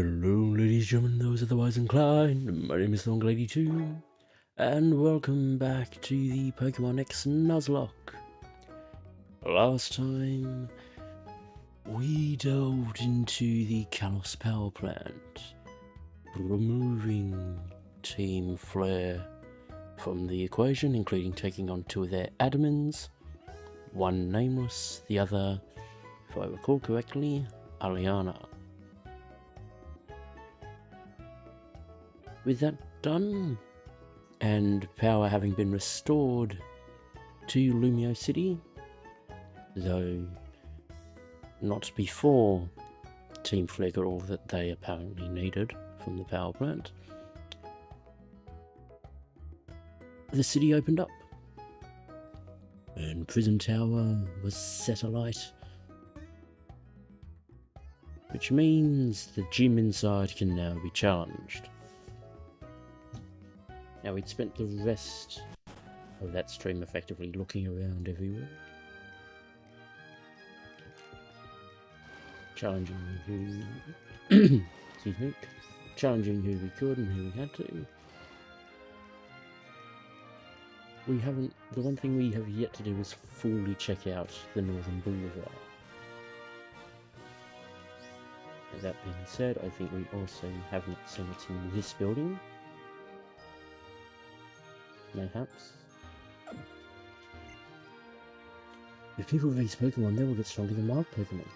Hello, ladies and gentlemen, those otherwise inclined. My name is Lady2, and welcome back to the Pokemon X Nuzlocke. Last time, we delved into the Kalos Power Plant, removing Team Flare from the equation, including taking on two of their admins, one nameless, the other, if I recall correctly, Aliana. With that done, and power having been restored to Lumiose City, though not before Team Flare got all that they apparently needed from the power plant, the city opened up, and Prison Tower was set alight, which means the gym inside can now be challenged. Now, we'd spent the rest of that stream effectively looking around everywhere, challenging who, excuse me, challenging who we could and who we had to. The one thing we have yet to do is fully check out the Northern Boulevard. That being said, I think we also haven't seen it in this building. Mayhaps. If people raise Pokemon, they will get stronger than wild Pokemon.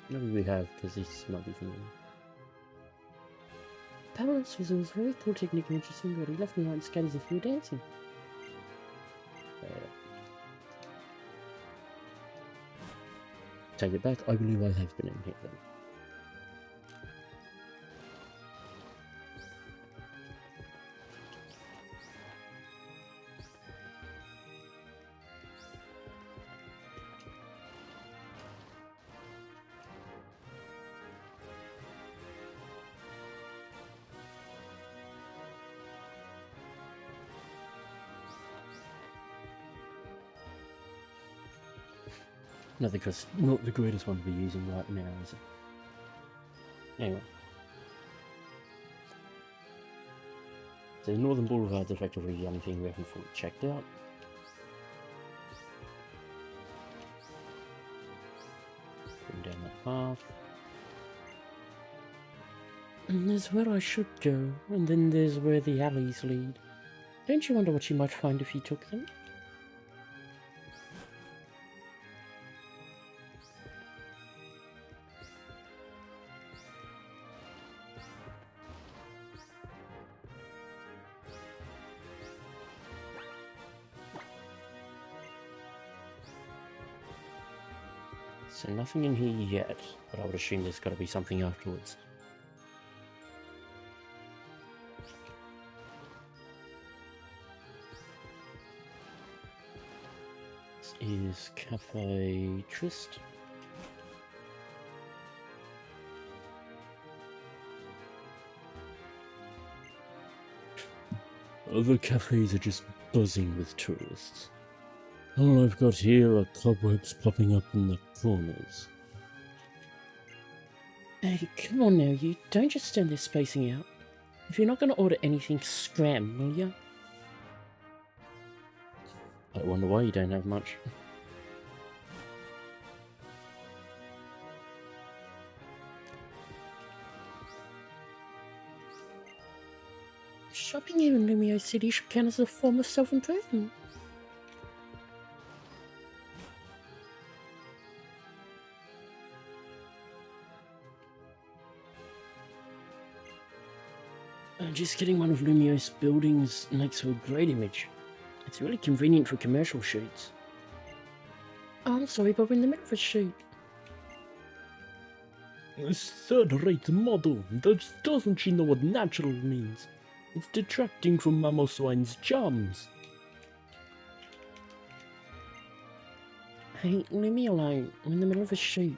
Maybe we have, because this might be familiar. Balance was a very cool technique and interesting, but he left me like scared as if you were dancing. Take it back, I believe I have been in here then. Not the greatest one to be using right now, is it? Anyway. So the Northern Boulevard's effectively the only thing we haven't fully checked out. Going down that path. And there's where I should go, and then there's where the alleys lead. Don't you wonder what you might find if you took them? So nothing in here yet, but I would assume there's got to be something afterwards. This is Cafe Trist. Other cafes are just buzzing with tourists. All I've got here are cobwebs popping up in the corners. Hey, come on now, you don't just stand there spacing out. If you're not going to order anything, scram, will ya? I wonder why you don't have much. Shopping here in Lumiose City should count as a form of self-improvement. Just getting one of Lumiose's buildings makes for a great image. It's really convenient for commercial shoots. Oh, I'm sorry, but we're in the middle of a shoot. A third-rate model. Doesn't she know what natural means? It's detracting from Mamoswine's charms. Hey, leave me alone. I'm in the middle of a shoot.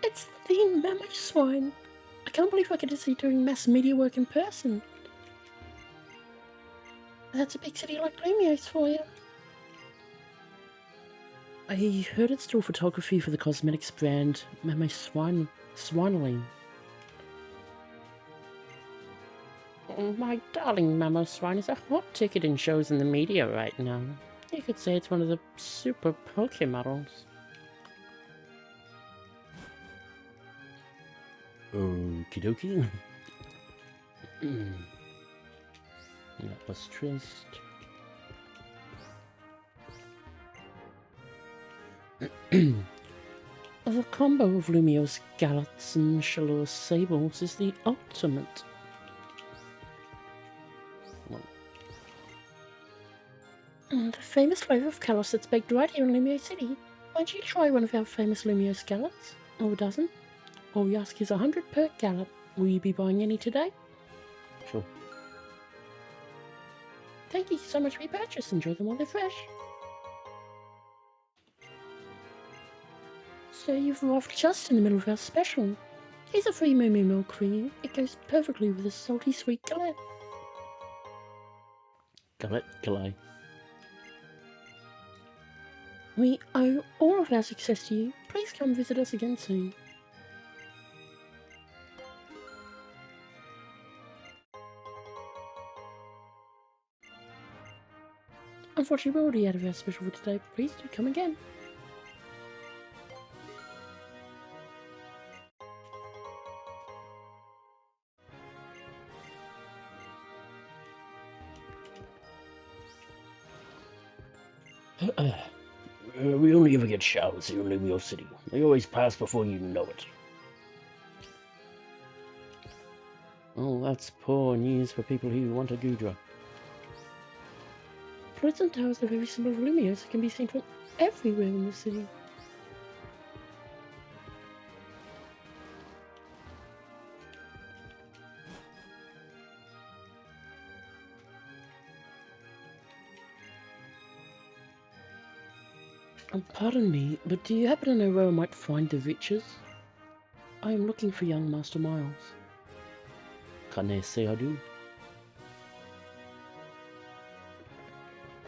It's the Mamoswine. I can't believe I get to see doing mass media work in person. That's a big city like Lumiose for you. I heard it's still photography for the cosmetics brand Mama Swineling. My darling Mama Swine is a hot ticket in shows in the media right now. You could say it's one of the super Poke models. Okie dokie. That was Trist. The combo of Lumiose Gallets and Shalour Sables is the ultimate. The famous flavour of Kalos that's baked right here in Lumiose City. Why don't you try one of our famous Lumiose Gallets? Or a dozen? All we ask is 100 per gallop. Will you be buying any today? Sure. Thank you so much for your purchase. Enjoy them while they're fresh. So you've arrived just in the middle of our special. Here's a free Moo Moo milk for you. It goes perfectly with a salty sweet galette. Galette. We owe all of our success to you. Please come visit us again soon. Unfortunately, we're already out of our special for today. Please do come again. We only ever get showers here in Lumiose City. They always pass before you know it. Oh, that's poor news for people who want a Goodra. Pleasant Towers are very symbol of Lumiose that can be seen from everywhere in the city. Pardon me, but do you happen to know where I might find the riches? I am looking for young Master Miles. Can't I say I do?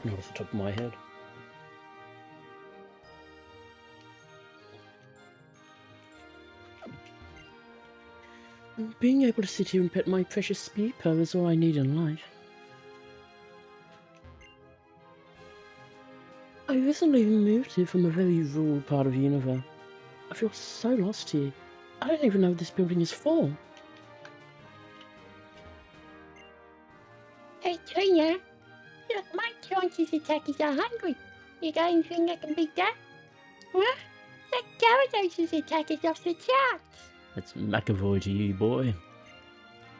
Not off the top of my head. Being able to sit here and pet my precious Spupo is all I need in life. I recently moved here from a very rural part of Unova. I feel so lost here. I don't even know what this building is for. Hey, Trina. Look, my chances attackers are hungry. You got anything that can beat that? What? That Gyarados' attack is off the charts. That's McAvoy to you, boy.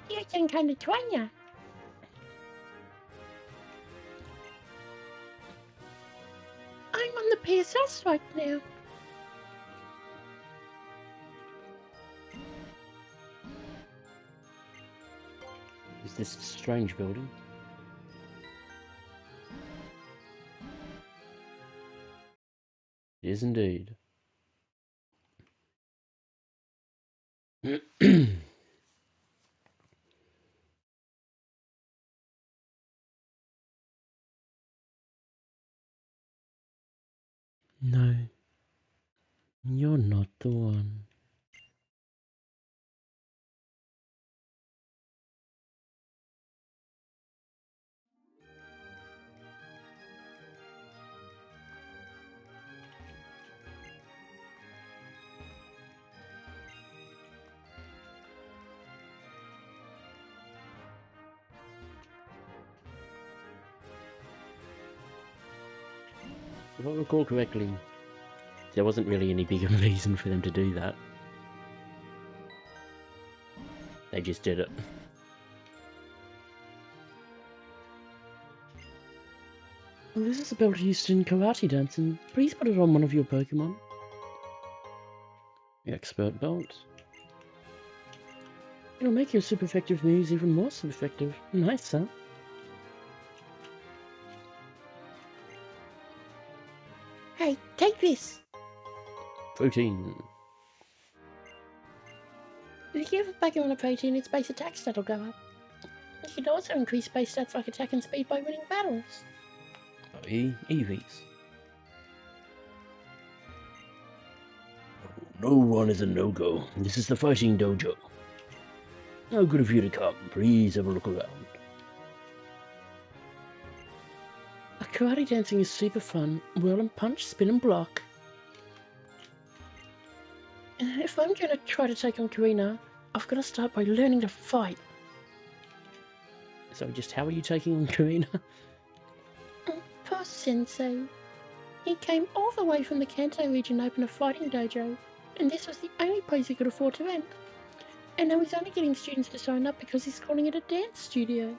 You're some kind of twiner. I'm on the PSS right now. Is this a strange building? It is indeed. No, you're not the one. If I recall correctly, there wasn't really any bigger reason for them to do that. They just did it. Well, this is a belt used in karate dancing. Please put it on one of your Pokemon. Expert belt. It'll make your super effective moves even more super effective. Nice, huh? Hey, take this! Protein. If you give a Pokemon a protein, its base attack stat will go up. You can also increase base stats like attack and speed by winning battles. i.e. EVs. No one is a no-go. This is the fighting dojo. How good of you to come. Please have a look around. Karate dancing is super fun. Whirl and punch, spin and block. If I'm going to try to take on Karina, I've got to start by learning to fight. So just how are you taking on Karina? Poor Sensei. He came all the way from the Kanto region to open a fighting dojo, and this was the only place he could afford to rent. And now he's only getting students to sign up because he's calling it a dance studio.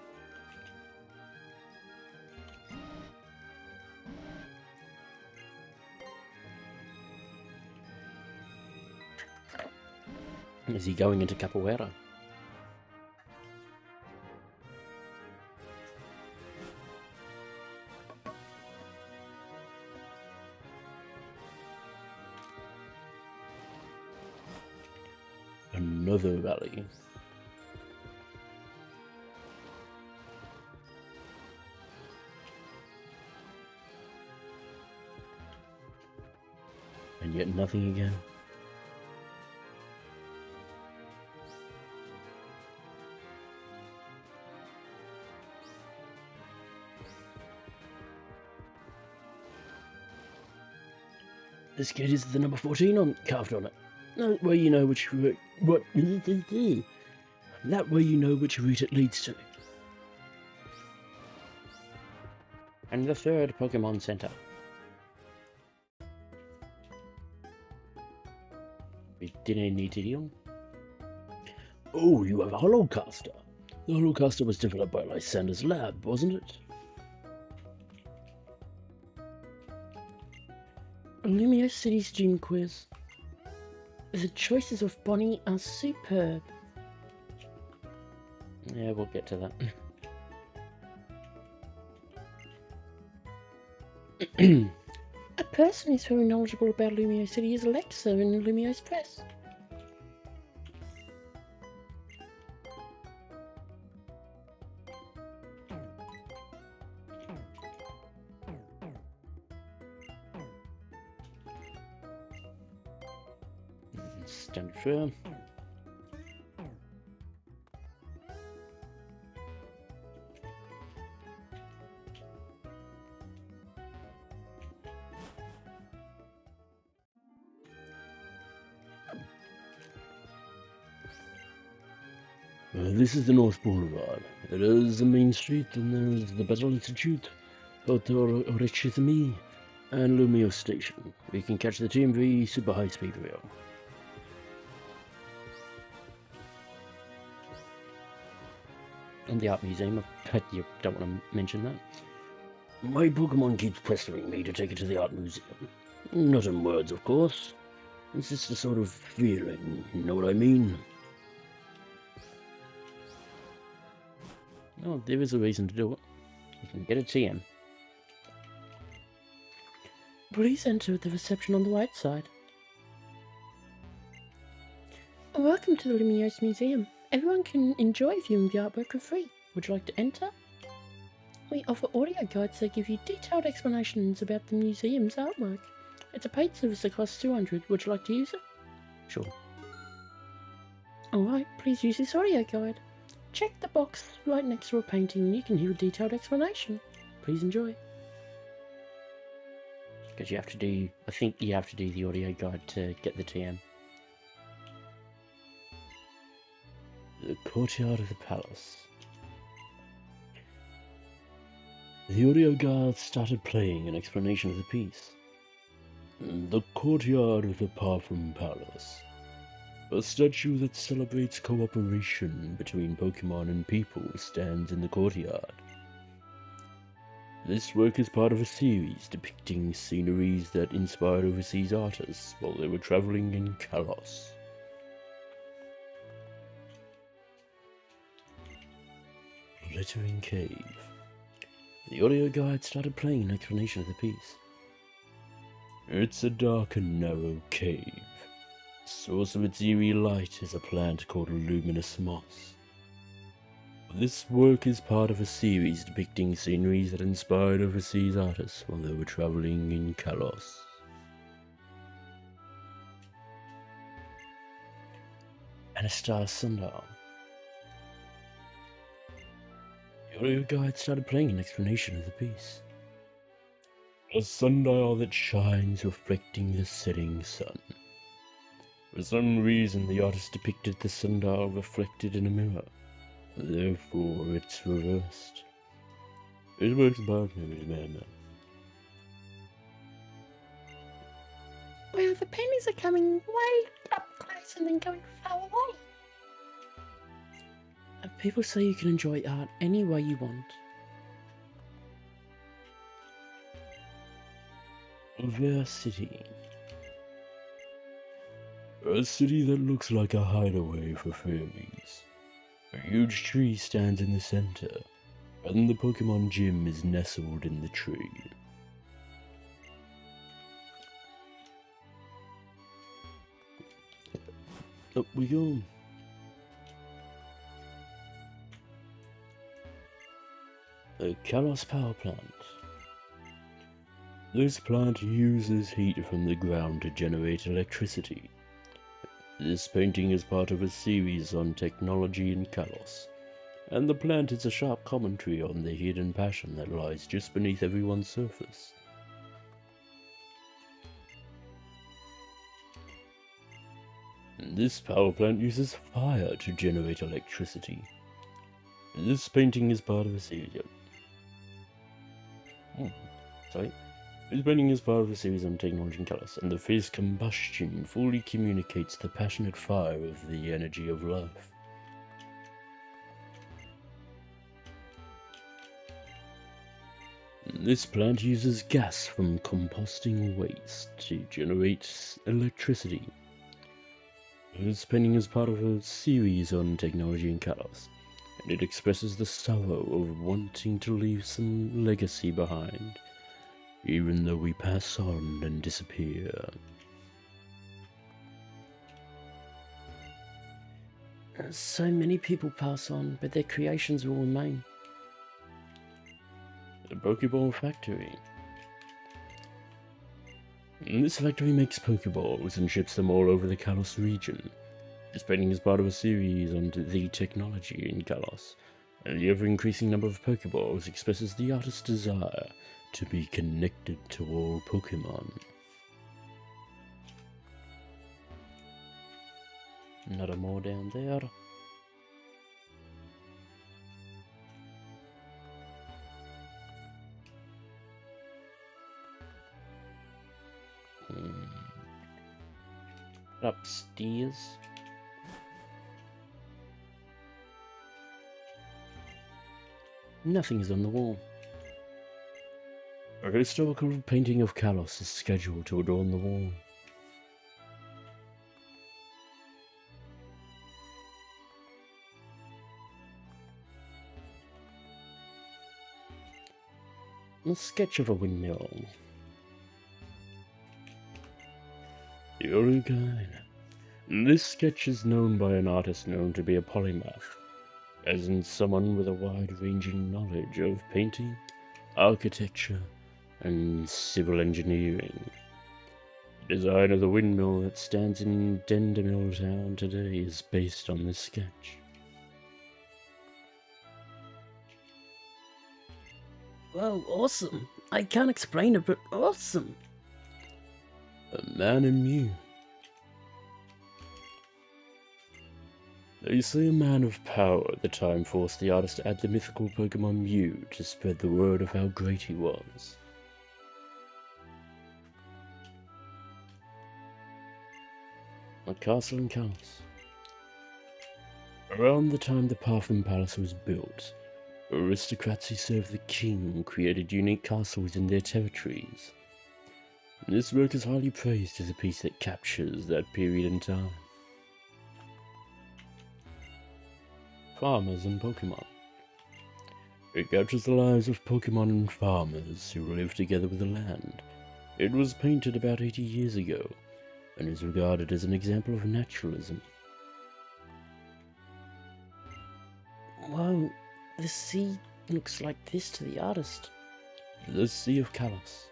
Is he going into capoeira? Another rally. And yet nothing again. This kid is the number 14 carved on it. That way you know which route. That way you know which route it leads to. And the third Pokemon Center. We didn't need to heal. Oh, you have a Holocaster. The Holocaster was developed by Lysander's lab, wasn't it? Lumiose City's gym quiz. The choices of Bonnie are superb. Yeah, we'll get to that. A person who's very knowledgeable about Lumiose City is Alexa in Lumiose Press. Stand firm. This is the North Boulevard. There is the main street, and there is the Battle Institute, Hotel Orechizumi, and Lumiose Station. We can catch the TMV Super High Speed Rail. And the art museum, but you don't want to mention that. My Pokemon keeps pestering me to take it to the art museum. Not in words, of course. It's just a sort of feeling, you know what I mean? Oh, there is a reason to do it. You can get a TM. Please enter the reception on the right side. Welcome to the Lumiose Museum. Everyone can enjoy viewing the artwork for free. Would you like to enter? We offer audio guides that give you detailed explanations about the museum's artwork. It's a paid service that costs $200. Would you like to use it? Sure. Alright, please use this audio guide. Check the box right next to a painting and you can hear a detailed explanation. Please enjoy. Because you have to do, I think you have to do the audio guide to get the TM. The courtyard of the palace. The audio guide started playing an explanation of the piece. The courtyard of the Parfum Palace. A statue that celebrates cooperation between Pokemon and people stands in the courtyard. This work is part of a series depicting sceneries that inspired overseas artists while they were traveling in Kalos. Glittering Cave. The audio guide started playing an explanation of the piece. It's a dark and narrow cave. The source of its eerie light is a plant called luminous moss. This work is part of a series depicting sceneries that inspired overseas artists while they were traveling in Kalos. and a star sundial. The audio guide started playing an explanation of the piece. A sundial that shines reflecting the setting sun. For some reason, the artist depicted the sundial reflected in a mirror. Therefore, it's reversed. It works about man. Well, the pennies are coming way up close and then going far away. People say you can enjoy art any way you want. Lumiose City. A city that looks like a hideaway for fairies. A huge tree stands in the center, and the Pokémon gym is nestled in the tree. Up we go. The Kalos Power Plant. This plant uses heat from the ground to generate electricity. This painting is part of a series on technology in Kalos, and the plant is a sharp commentary on the hidden passion that lies just beneath everyone's surface. This power plant uses fire to generate electricity. This painting is part of a series. This painting is part of a series on technology in Kalos, and the fierce combustion fully communicates the passionate fire of the energy of life. This plant uses gas from composting waste to generate electricity. This painting is part of a series on technology in Kalos, and it expresses the sorrow of wanting to leave some legacy behind, even though we pass on and disappear. So many people pass on, but their creations will remain. The Pokeball Factory. This factory makes Pokeballs and ships them all over the Kalos region. This painting is part of a series on the technology in Kalos, and the ever-increasing number of Pokeballs expresses the artist's desire to be connected to all Pokemon. Another more down there. Upstairs. Nothing is on the wall. A historical painting of Kalos is scheduled to adorn the wall. A sketch of a windmill. The Oruguine. This sketch is known by an artist known to be a polymath, as in someone with a wide-ranging knowledge of painting, architecture, and civil engineering. The design of the windmill that stands in Dendemil Town today is based on this sketch. Whoa, awesome. I can't explain it, but awesome. A man in Mew. They say a man of power at the time forced the artist to add the mythical Pokemon Mew to spread the word of how great he was. A castle in Kalos. Around the time the Parfum Palace was built, aristocrats who served the king created unique castles in their territories. This work is highly praised as a piece that captures that period in time. Farmers and Pokemon. It captures the lives of Pokemon and farmers who live together with the land. It was painted about 80 years ago, and is regarded as an example of naturalism. Whoa, the sea looks like this to the artist. The Sea of Kalos.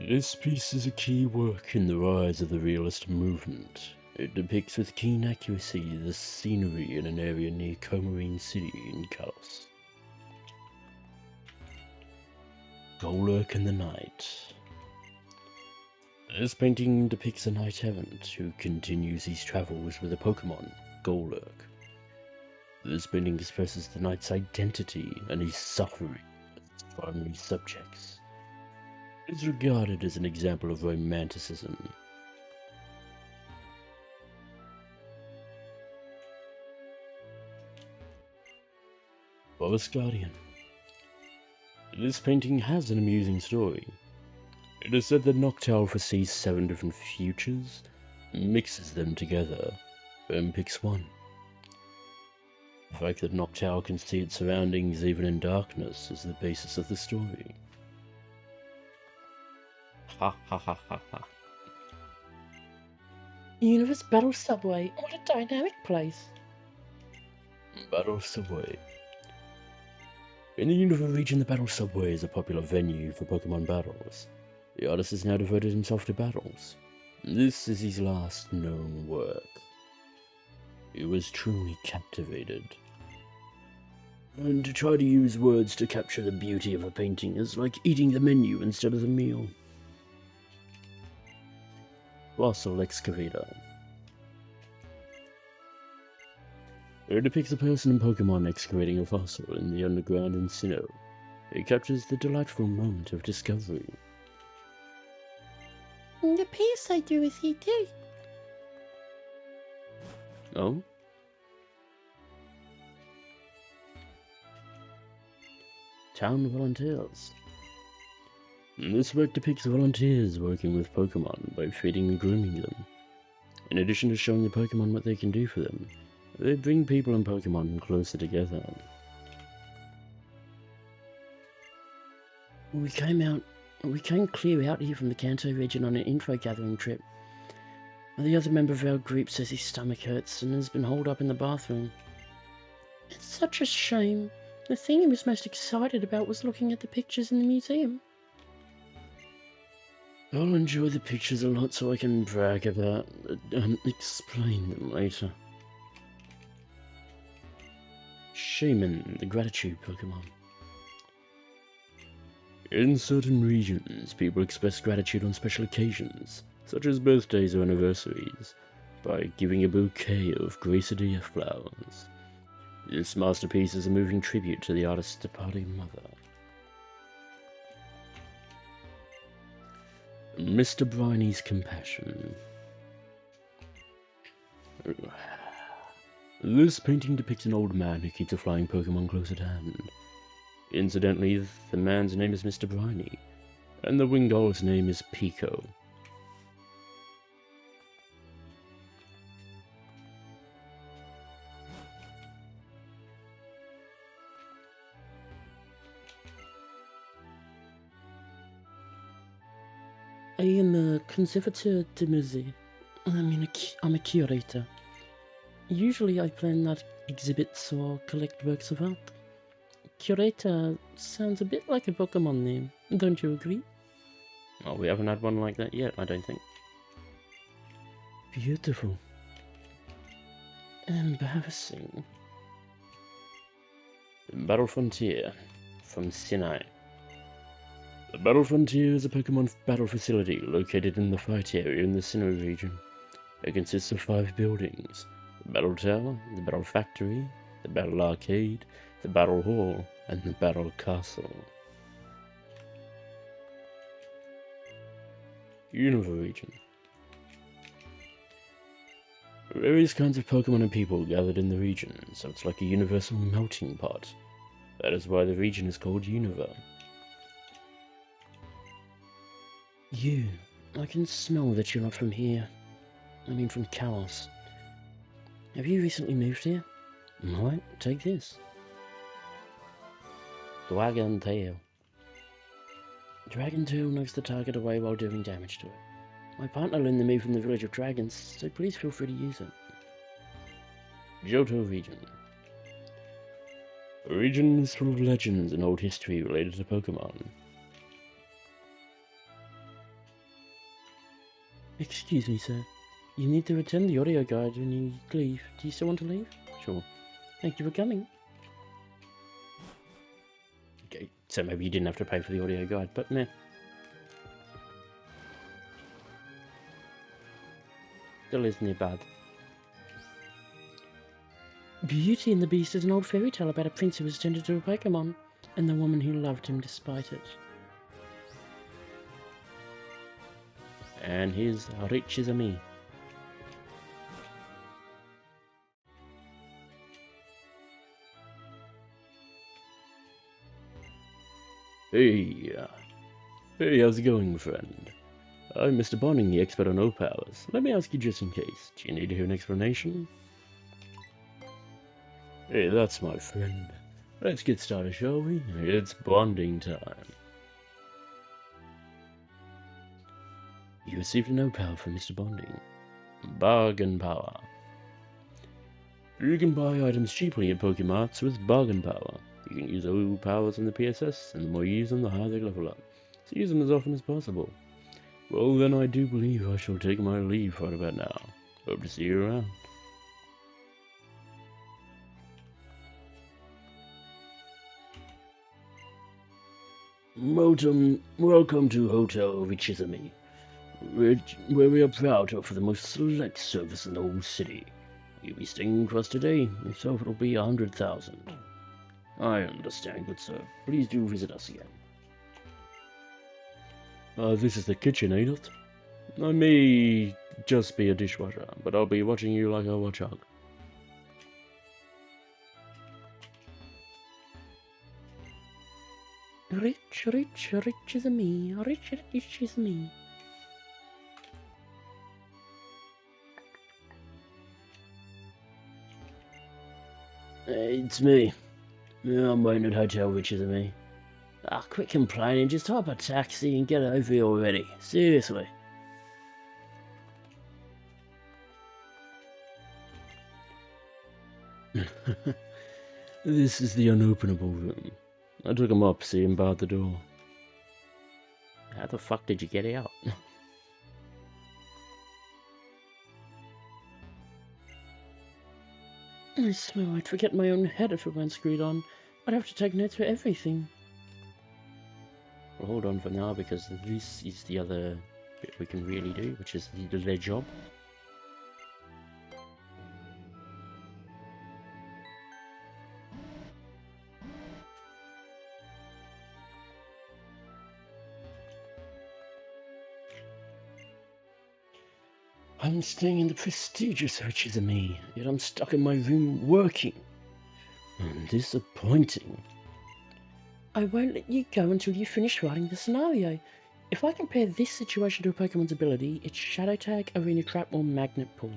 This piece is a key work in the rise of the realist movement. It depicts with keen accuracy the scenery in an area near Lumiose City in Kalos. Golurk in the Night. This painting depicts a knight errant who continues his travels with a Pokémon, Golurk. This painting expresses the knight's identity and his suffering as its primary subjects. It is regarded as an example of romanticism. Forest Guardian. This painting has an amusing story. It is said that Noctowl foresees 7 different futures, mixes them together, and picks one. The fact that Noctowl can see its surroundings even in darkness is the basis of the story. Ha ha ha ha ha. Universe Battle Subway, what a dynamic place. Battle Subway. In the Unova region, the Battle Subway is a popular venue for Pokemon battles. The artist has now devoted himself to battles. This is his last known work. He was truly captivated. And to try to use words to capture the beauty of a painting is like eating the menu instead of the meal. Fossil Excavator. It depicts a person and Pokemon excavating a fossil in the underground in Sinnoh. It captures the delightful moment of discovery. The PSI is here too. Oh? Town Volunteers. This work depicts volunteers working with Pokemon by feeding and grooming them. In addition to showing the Pokemon what they can do for them, they bring people and Pokemon closer together. We came clear out here from the Kanto region on an info gathering trip. The other member of our group says his stomach hurts and has been holed up in the bathroom. It's such a shame. The thing he was most excited about was looking at the pictures in the museum. I'll enjoy the pictures a lot so I can brag about, explain them later. Shaman, the Gratitude Pokemon. In certain regions, people express gratitude on special occasions, such as birthdays or anniversaries, by giving a bouquet of Gracidia flowers. This masterpiece is a moving tribute to the artist's departing mother. Mr. Briney's Compassion. This painting depicts an old man who keeps a flying Pokemon close at hand. Incidentally, the man's name is Mr. Briney, and the Wingull's name is Pico. I am a conservateur de musée. I'm a curator. Usually I plan that exhibits or collect works of art. Curator sounds a bit like a Pokemon name, don't you agree? Well, we haven't had one like that yet, I don't think. Beautiful. Embarrassing. Battle Frontier from Sinai. The Battle Frontier is a Pokemon battle facility located in the fight area in the Sinnoh region. It consists of 5 buildings: the Battle Tower, the Battle Factory, the Battle Arcade, the Battle Hall, and the Battle Castle. Unova region. Various kinds of Pokemon and people gathered in the region, so it's like a universal melting pot. That is why the region is called Unova. I can smell that you're not from here. I mean from Kalos. Have you recently moved here? Alright, take this. Dragon Tail. Dragon Tail knocks the target away while doing damage to it. My partner learned the move from the Village of Dragons, so please feel free to use it. Johto region. A region is full of legends and old history related to Pokemon. Excuse me, sir. You need to attend the audio guide when you leave. Do you still want to leave? Sure. Thank you for coming. Okay, so maybe you didn't have to pay for the audio guide, but meh. Still isn't it bad. Beauty and the Beast is an old fairy tale about a prince who was tended to a Pokémon, and the woman who loved him despite it. And here's rich as a me. Hey, how's it going, friend? I'm Mr. Bonding, the expert on O-Powers. Let me ask you just in case, do you need to hear an explanation? Hey, that's my friend. Let's get started, shall we? It's bonding time. You received an O-Power from Mr. Bonding. Bargain power. You can buy items cheaply at Pokemarts with bargain power. You can use O-Powers in the PSS, and the more you use them, the higher they level up. So use them as often as possible. Well, then I do believe I shall take my leave right about now. Hope to see you around. Welcome to Hotel Richizami, where we are proud to offer the most select service in the whole city. You'll be staying with us today, so it'll be 100,000. I understand, good sir. Please do visit us again. This is the kitchen, ain't it? I may just be a dishwasher, but I'll be watching you like a watchhog. Rich is me. Rich is me. It's me. I'm waiting at Hotel Richizami. Quit complaining, just hop a taxi and get over here already. Seriously. This is the unopenable room. I took him up, see him barred the door. How the fuck did you get out? I swear I'd forget my own head if it weren't screwed on. I'd have to take notes for everything. Well, hold on for now, because this is the other bit we can really do, which is their job. I'm staying in the prestigious Richizami, yet I'm stuck in my room working. Disappointing. I won't let you go until you finish writing the scenario. If I compare this situation to a Pokemon's ability, it's Shadow Tag, Arena Trap, or Magnet Pull.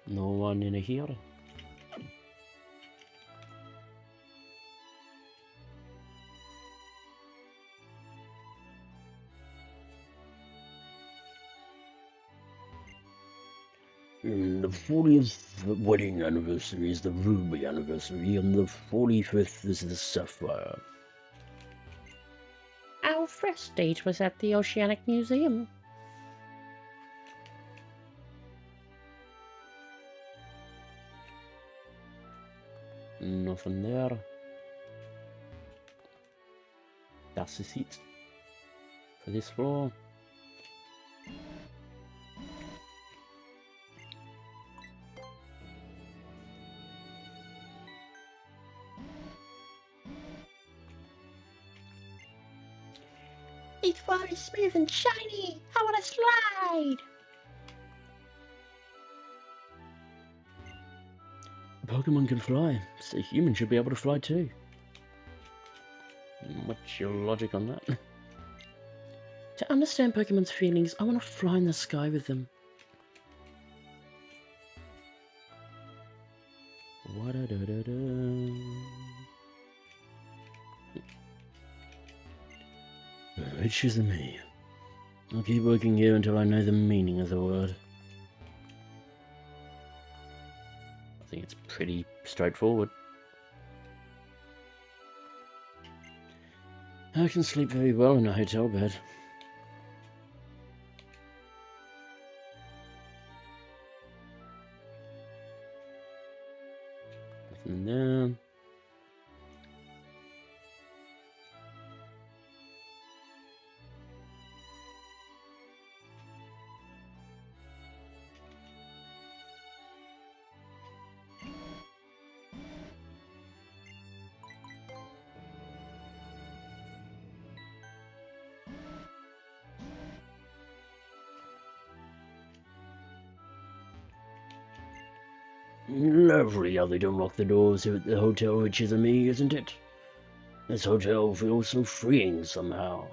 No one in here. The 40th wedding anniversary is the Ruby anniversary, and the 45th is the Sapphire. Our first date was at the Oceanic Museum. Nothing there. That's the seat for this floor. It's very smooth and shiny. I want to slide. Pokemon can fly, so humans should be able to fly too. What's your logic on that? To understand Pokemon's feelings, I want to fly in the sky with them. Richizami. I'll keep working here until I know the meaning of the word. I think it's pretty straightforward. I can sleep very well in a hotel bed. Nothing there. Lovely how they don't lock the doors here at the hotel richer than me, isn't it? This hotel feels so freeing somehow.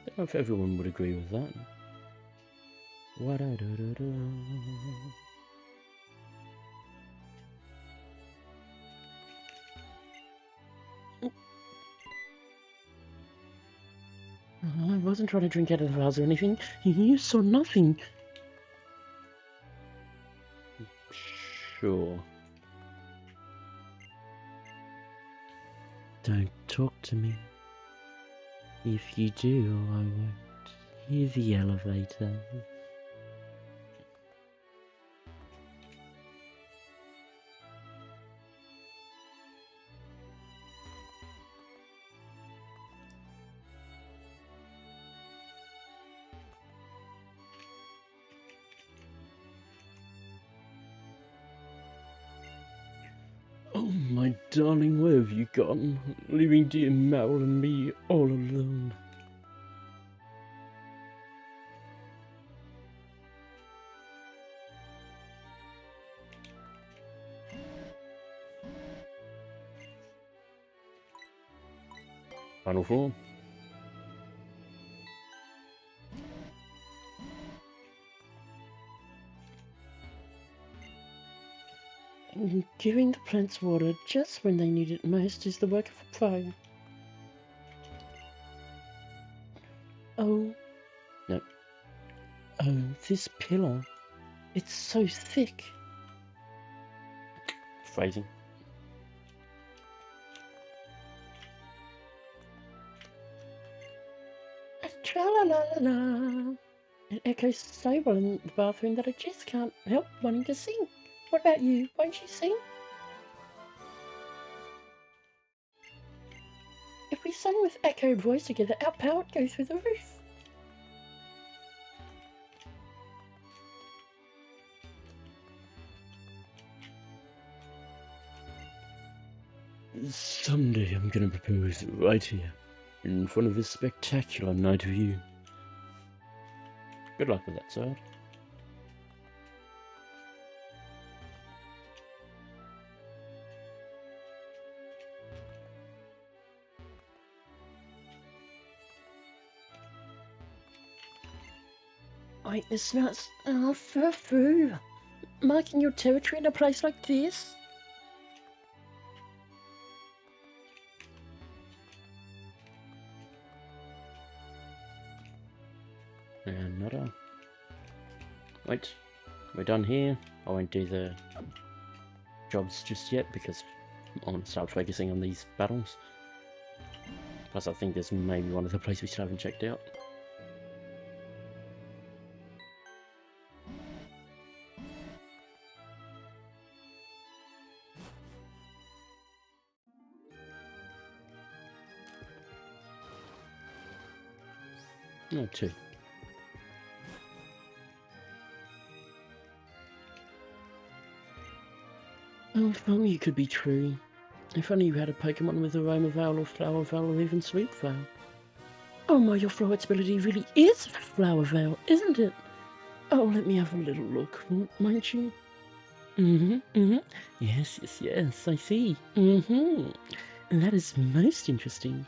I don't know if everyone would agree with that. Wa-da-da-da-da. I wasn't trying to drink out of the vase or anything. You saw nothing. Sure. Don't talk to me. If you do, I won't hear the elevator. Oh, my darling, where have you gone? Leaving dear Mal and me all alone. Final form. Giving the plants water just when they need it most is the work of a pro. Oh. No. Oh, this pillar. It's so thick. Phrasing. Tra-la-la-la-la. It echoes so well in the bathroom that I just can't help wanting to sing. What about you? Won't you sing? If we sang with echoed voice together, our power would go through the roof. Someday I'm gonna propose right here, in front of this spectacular night view. Good luck with that, sir. Wait, it smells fur. Marking your territory in a place like this? And nada. Wait, we're done here. I won't do the jobs just yet because I want to start focusing on these battles. Plus I think there's maybe one other place we still haven't checked out. No, two. Oh, if only it could be true. If only you had a Pokémon with Aroma Veil or Flower Veil or even Sweet Veil. Oh my, your Floret's ability really is Flower Veil, isn't it? Oh, let me have a little look, won't you? Yes, I see. That is most interesting.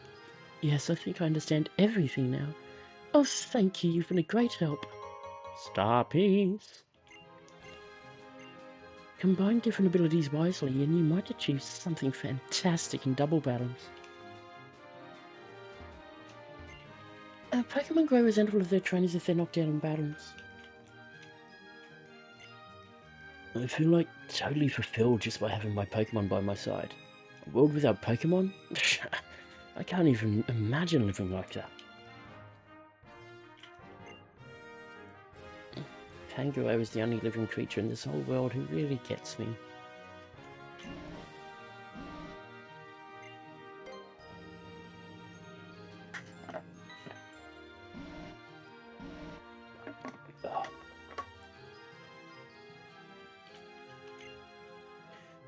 Yes, I think I understand everything now. Oh, thank you, you've been a great help. Starpiece. Combine different abilities wisely and you might achieve something fantastic in double battles. Pokemon grow resentful of their trainers if they're knocked down in battles. I feel like totally fulfilled just by having my Pokemon by my side. A world without Pokemon? I can't even imagine living like that. Kangaroo is the only living creature in this whole world who really gets me.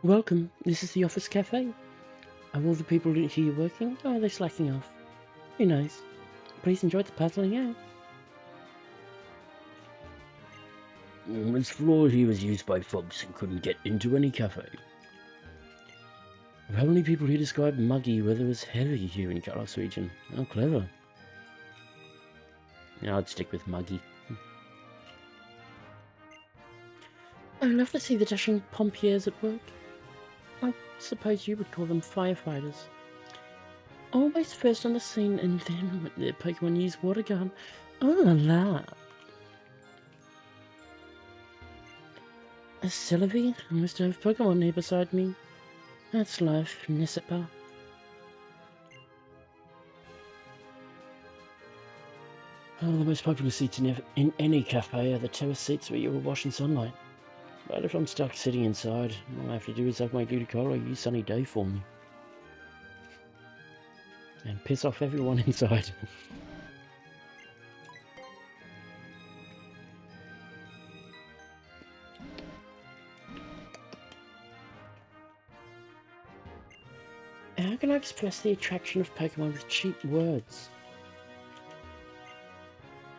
Welcome, this is the office cafe. Are all the people here working, or are they slacking off? Who knows? Please enjoy the puzzling out. This floor here was used by folks who couldn't get into any cafe. How many people here describe muggy weather as heavy here in Kalos region? How clever. Yeah, I'd stick with muggy. I love to see the dashing pompiers at work. I suppose you would call them firefighters. Always first on the scene, and then when their Pokemon use water gun. Oh la la! A Celebi? I must have Pokemon here beside me. That's life, n'est-ce pas? Oh, the most popular seats in any cafe are the terrace seats where you will wash in sunlight. But if I'm stuck sitting inside, all I have to do is have my Ludicolo use Sunny Day for me. And piss off everyone inside. How can I express the attraction of Pokemon with cheap words?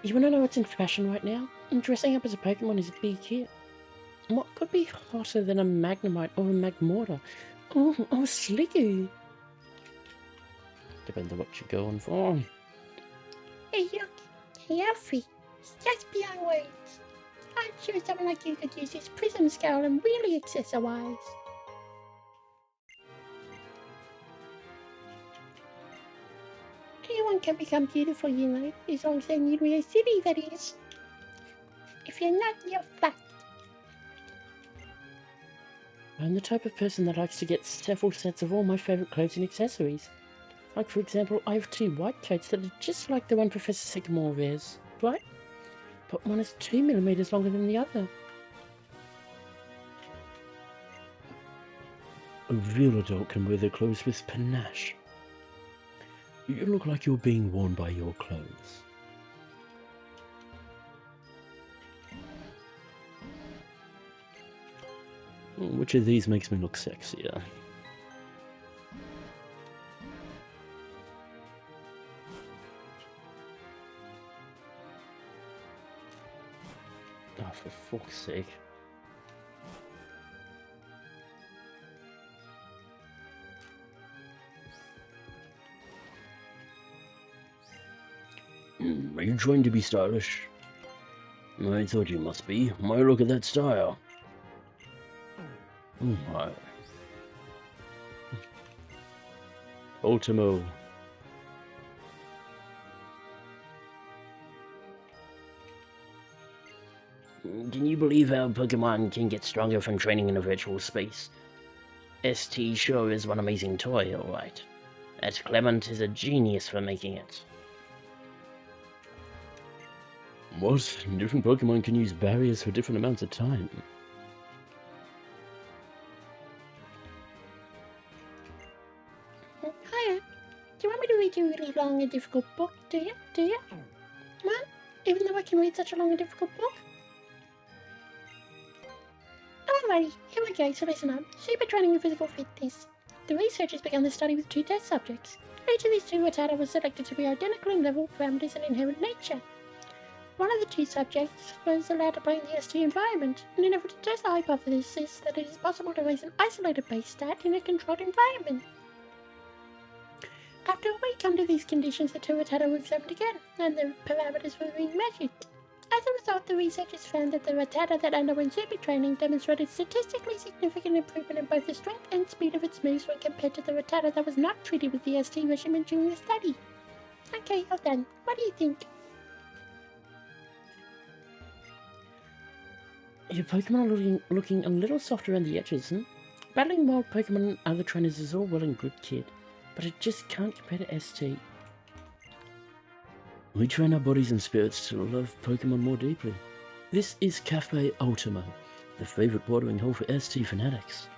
You wanna know what's in fashion right now? Dressing up as a Pokemon is a big hit. What could be hotter than a Magnemite or a Magmortar? Oh, Sliggoo! Depends on what you're going for. Hey, look. Hey, Alfie. It's just beyond words. I'm sure someone like you could use this prism scale and really accessorize. Anyone can become beautiful, you know, as long as they're in Lumiose City, that is. If you're not, you're fucked. I'm the type of person that likes to get several sets of all my favourite clothes and accessories. Like, for example, I have 2 white coats that are just like the one Professor Sycamore wears, right? But one is 2mm longer than the other. A real adult can wear their clothes with panache. You look like you're being worn by your clothes. Which of these makes me look sexier? Oh, for fuck's sake. Are you trying to be stylish? I thought you must be. Why, look at that style. Oh my. Ultimo. Can you believe how Pokemon can get stronger from training in a virtual space? ST sure is one amazing toy, alright. That Clemont is a genius for making it. What? Different Pokemon can use barriers for different amounts of time. Hiya. Do you want me to read you a really long and difficult book, do you? Well, even though I can read such a long and difficult book? Alrighty, here we go, so listen up. Super training and physical fitness. The researchers began the study with 2 test subjects. Each of these 2 Rattata was selected to be identical in level, parameters, and inherent nature. One of the 2 subjects was allowed to play in the ST environment, in an effort to test the hypothesis that it is possible to raise an isolated base stat in a controlled environment. After a week under these conditions, the 2 Rattata were examined again, and the parameters were re-measured. As a result, the researchers found that the Rattata that underwent super training demonstrated statistically significant improvement in both the strength and speed of its moves when compared to the Rattata that was not treated with the ST regimen during the study. Okay, all done. What do you think? Your Pokemon are looking a little soft around the edges, hmm? Battling wild Pokemon and other trainers is all well and good, kid, but it just can't compare to ST. We train our bodies and spirits to love Pokemon more deeply. This is Cafe Ultimo, the favourite watering hole for ST fanatics.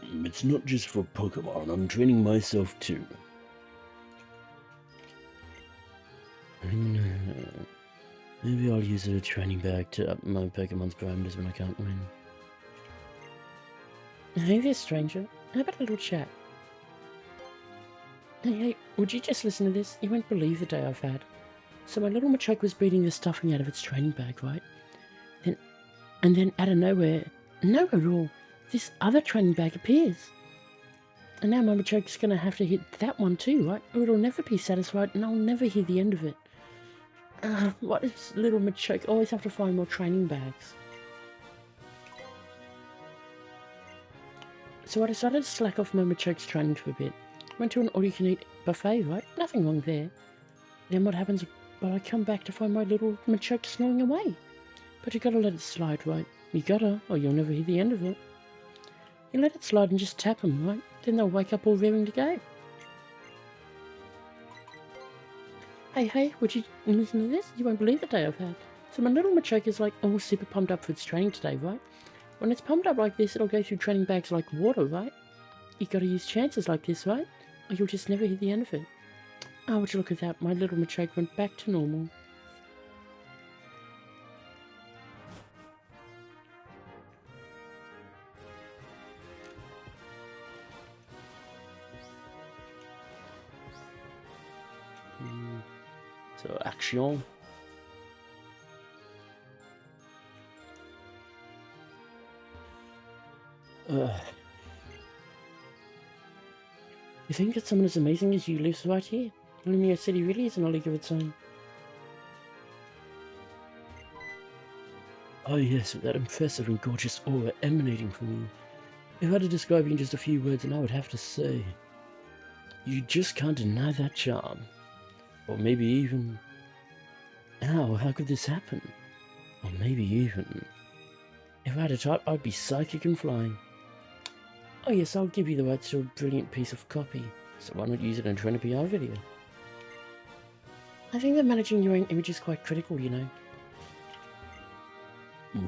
It's not just for Pokemon, I'm training myself too. Maybe I'll use a training bag to up my Pokemon's parameters when I can't win. Hey there, stranger. How about a little chat? Hey, would you just listen to this? You won't believe the day I've had. So my little Machoke was beating the stuffing out of its training bag, right? Then out of nowhere at all, this other training bag appears. And now my Machoke's gonna have to hit that one too, right? Or it'll never be satisfied and I'll never hear the end of it. Why does little Machoke always have to find more training bags? So I decided to slack off my Machoke's training for a bit. Went to an all-you-can-eat buffet, right? Nothing wrong there. Then what happens? But I come back to find my little Machoke snoring away. But you gotta let it slide, right? You gotta, or you'll never hear the end of it. You let it slide and just tap them, right? Then they'll wake up all raring to go. Hey, would you listen to this? You won't believe the day I've had. So my little Machoke is like all super pumped up for its training today, right? When it's pumped up like this, it'll go through training bags like water, right? You gotta use chances like this, right? Or you'll just never hear the end of it. Oh, would you look at that? My little Machoke went back to normal. So, action. You think that someone as amazing as you lives right here? Lumiose City really is in a league of its own. Oh yes, with that impressive and gorgeous aura emanating from you. If I had to describe you in just a few words, then I would have to say, you just can't deny that charm. Or maybe even, ow, how could this happen? Or maybe even, if I had a type, I'd be psychic and flying. Oh yes, I'll give you the rights to a brilliant piece of copy, so why not use it in a Trainer PR video? I think that managing your own image is quite critical, you know.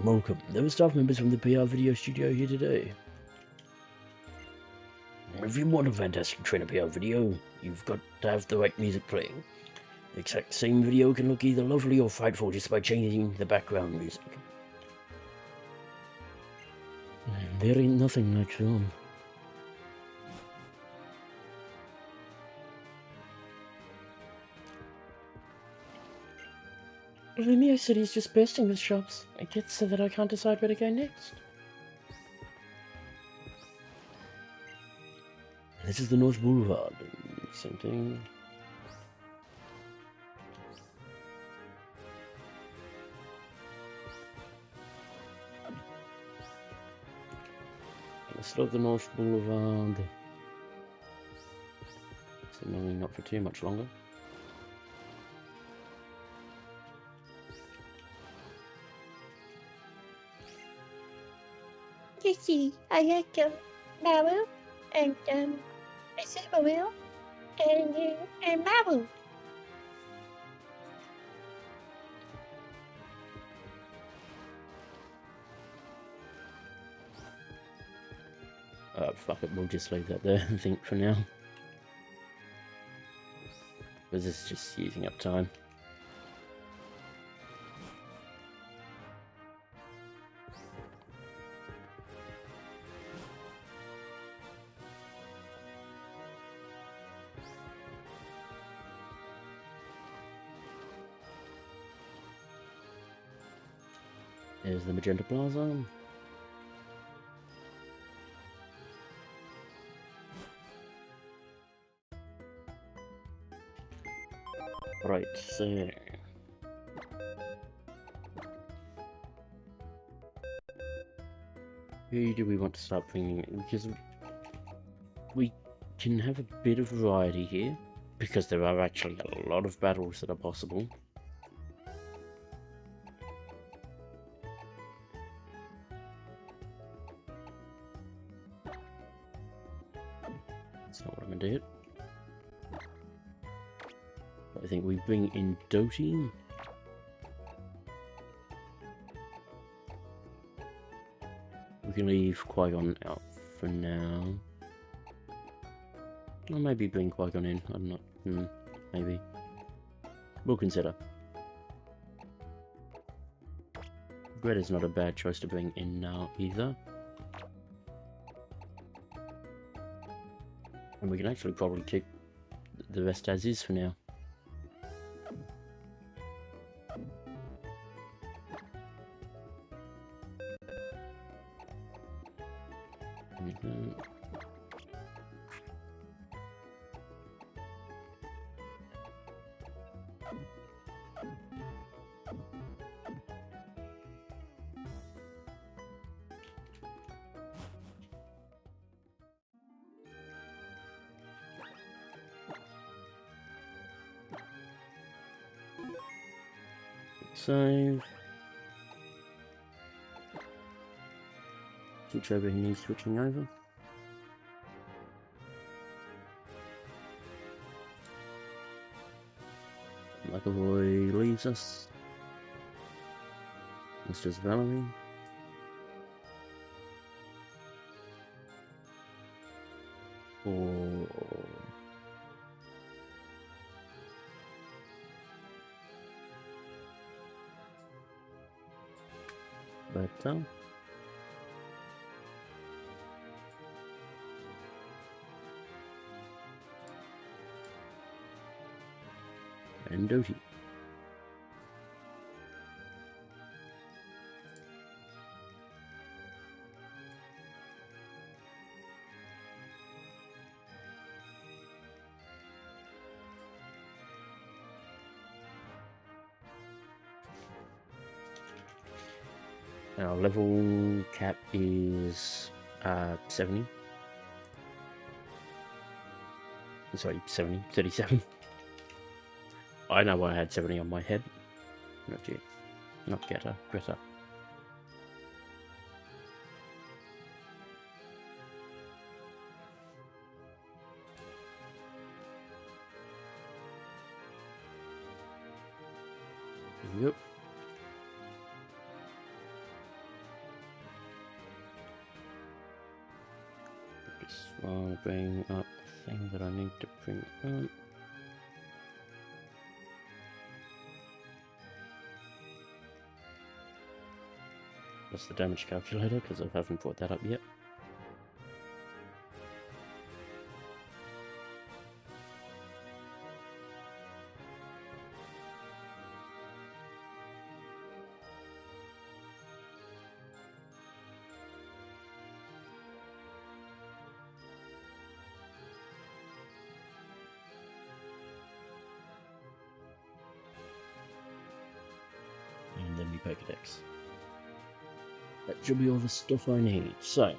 Welcome. There are staff members from the PR video studio here today. If you want a fantastic Trainer PR video, you've got to have the right music playing. The exact same video can look either lovely or frightful just by changing the background music. There ain't nothing like film. Lumiose City is just bursting with shops. It gets so that I can't decide where to go next. This is the North Boulevard. Same thing. Let's start the North Boulevard. Seemingly not for too much longer. You see, I like Marvel and a Super Wheel and Marvel. Fuck it, we'll just leave that there, I think, for now. Because this is just using up time. There's the Magenta Plaza. Right there. Who do we want to start bringing in? Because we can have a bit of variety here, because there are actually a lot of battles that are possible. That's not what I'm gonna do. I think we bring in Doty. We can leave Qui-Gon out for now. Or maybe bring Qui-Gon in. I'm not. Maybe. We'll consider. Greta's not a bad choice to bring in now either. And we can actually probably keep the rest as is for now. Save. Switch over, he needs switching over. McAvoy leaves us. It's just Valerie. Or... Better. And Doty. Our level cap is 70. Sorry, 70, 37. I know I had 70 on my head. Not yet. Not Greta. Yep. Just want to bring up the thing that I need to bring up. That's the damage calculator, because I haven't brought that up yet. And then we Pokedex. That should be all the stuff I need. So,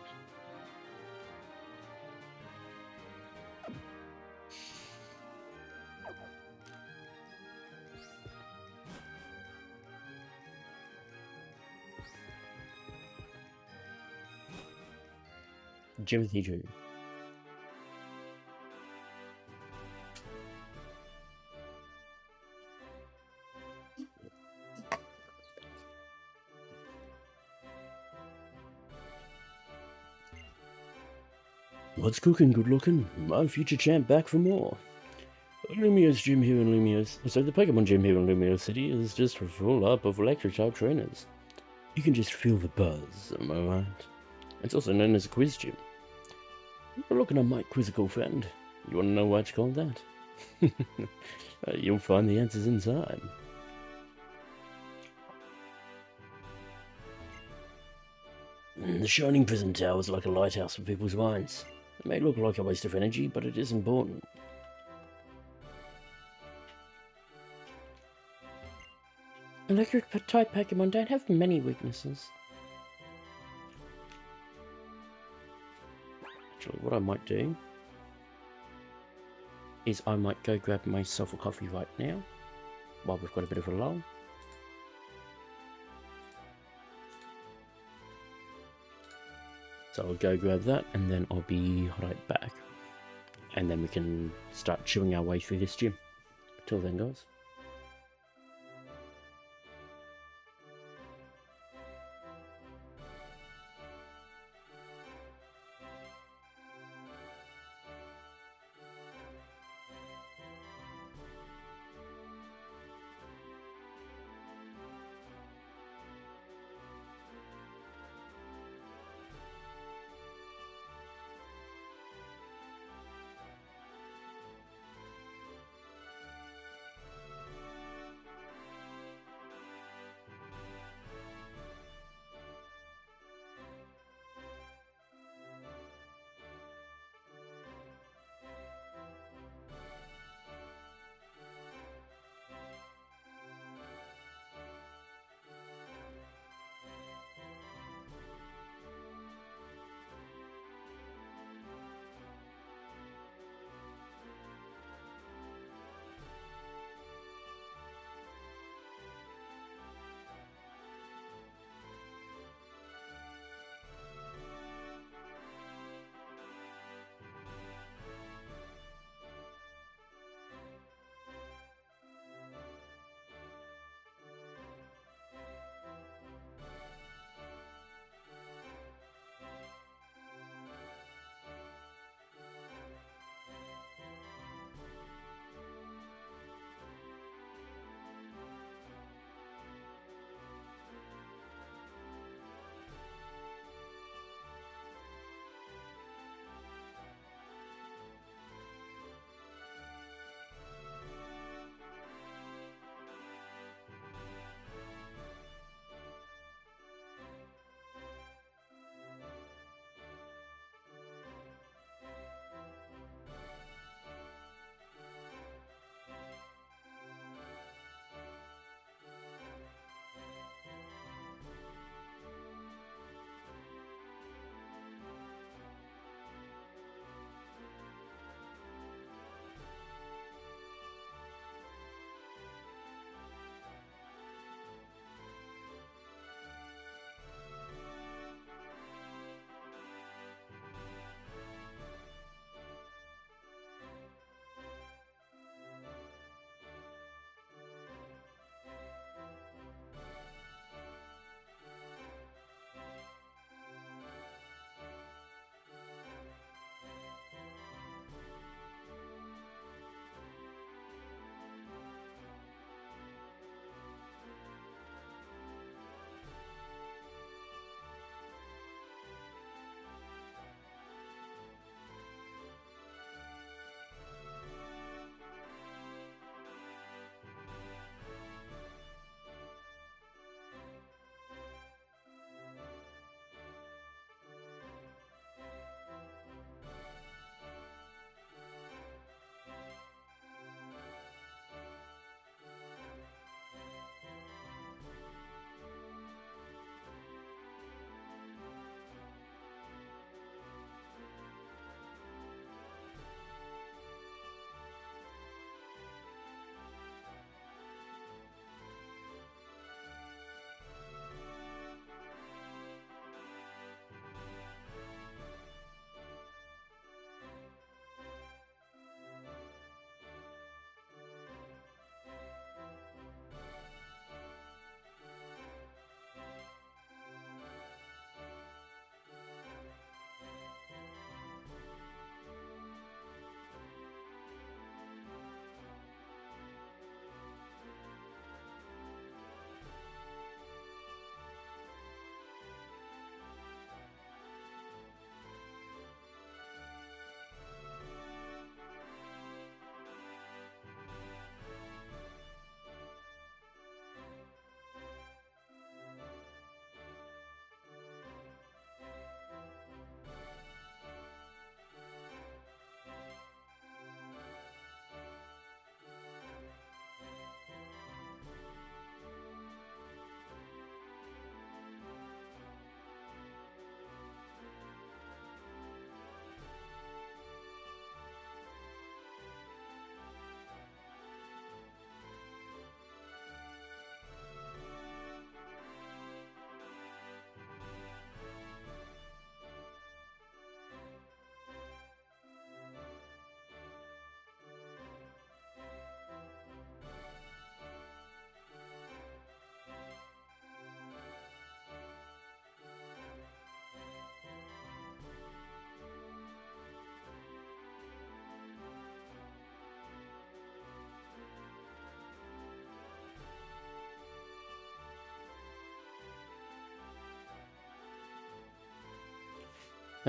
Jimothy Drew. What's cooking, good looking? My future champ back for more. Lumiose gym here in Lumiose. So the Pokemon gym here in Lumiose City is just full up of electric type trainers. You can just feel the buzz, am I right? It's also known as a quiz gym. You're looking at my quizzical friend. You want to know why it's called that? You'll find the answers inside. The shining prison tower is like a lighthouse for people's minds. It may look like a waste of energy, but it is important. Electric type Pokemon don't have many weaknesses. Actually, what I might do is I might go grab myself a coffee right now, while we've got a bit of a lull. So I'll go grab that, and then I'll be right back. And then we can start chewing our way through this gym. Till then, guys.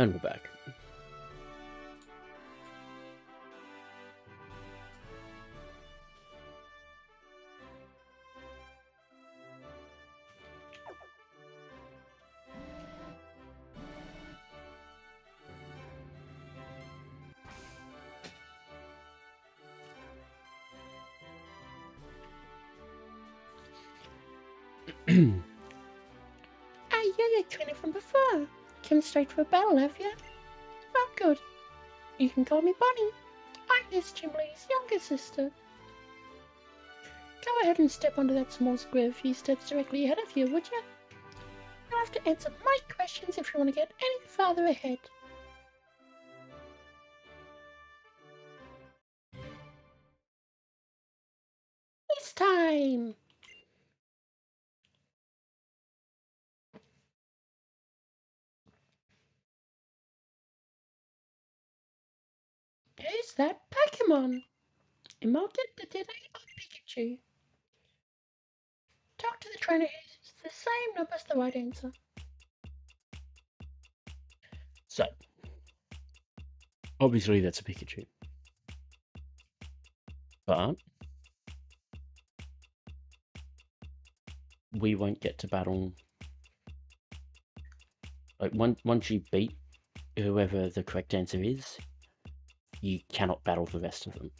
And we're back. Ah, you're your trainer from before. Come straight for a battle, have you? Well, good. You can call me Bonnie. I'm this Gym Lee's younger sister. Go ahead and step onto that small square a few steps directly ahead of you, would you? You'll have to answer my questions if you want to get any farther ahead. It's time! Who's that Pokémon? Emoted, Dedede, or Pikachu? Talk to the trainer who's the same number as the right answer. So, obviously that's a Pikachu. But we won't get to battle. Like, once you beat whoever the correct answer is, you cannot battle the rest of them.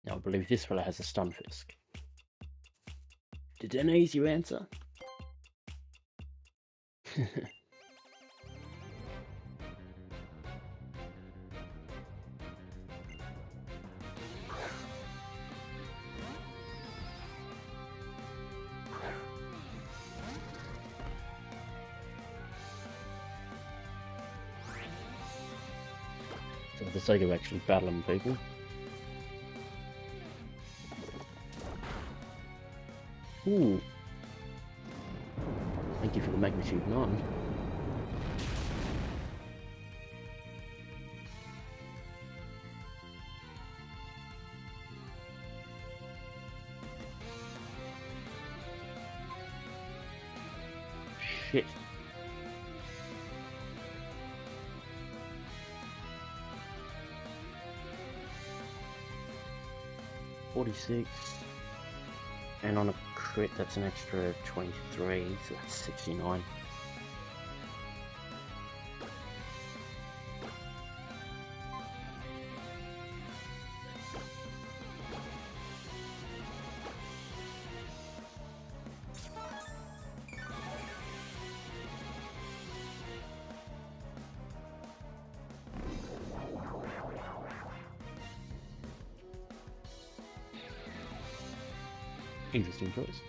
Now, I believe this fella has a Stunfisk. Did any ease your answer? For the sake of actually battling people. Ooh. Thank you for the magnitude 9. Shit. $46. And on a crit, that's an extra 23, so that's 69. Interesting choice.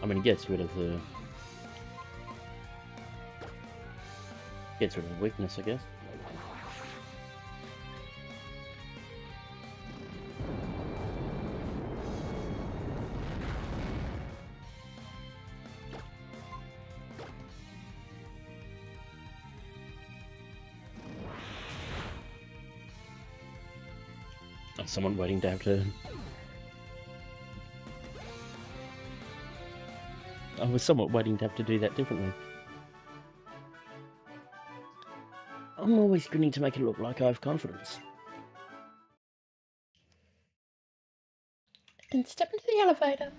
I mean, it gets rid of the weakness, I guess. Oh, someone waiting to have to. I was somewhat waiting to have to do that differently. I'm always grinning to make it look like I have confidence. And step into the elevator.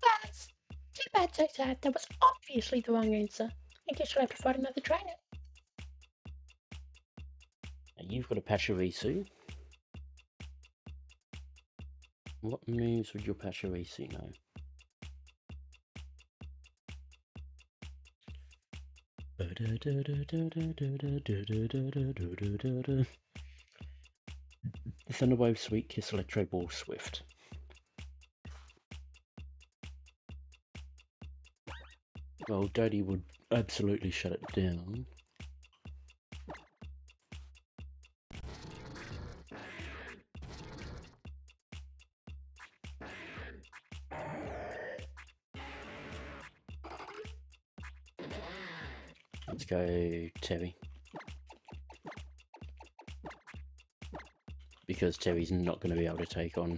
That's too bad, so sad. That was obviously the wrong answer. I guess you'll have to find another trainer. You've got a Pachirisu. What moves would your Pachirisu know? Thunderwave, Sweet Kiss, Electro Ball, Swift. Well, Dodie would absolutely shut it down. Let's go Terry. Because Terry's not going to be able to take on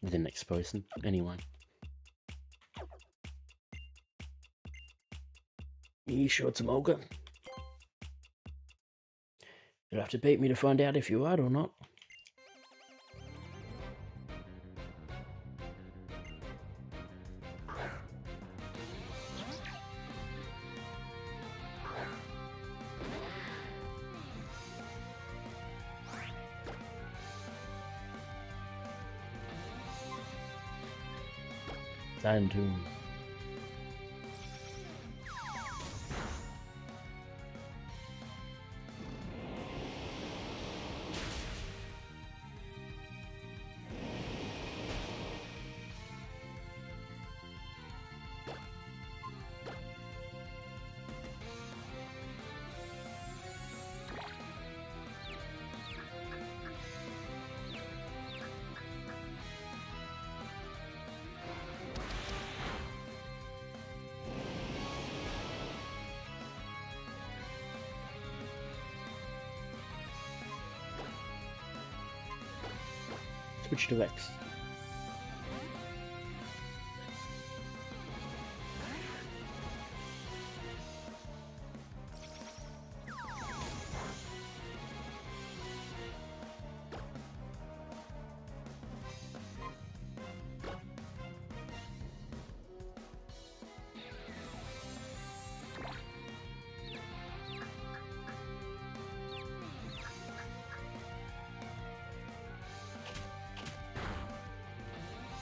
the next person anyway. You sure it's a Mulga? You'll have to beat me to find out if you are or not. Sand Tomb. Switch to X.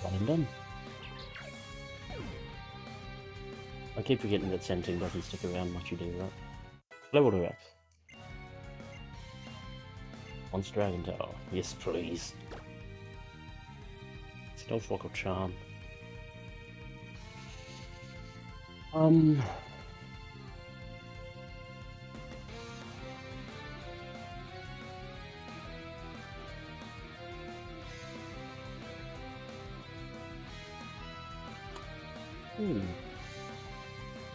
One and done. I keep forgetting that Scenting doesn't stick around much you do that. Level to X. Once Dragon Tower. Yes, please. Stealth Rock or Charm.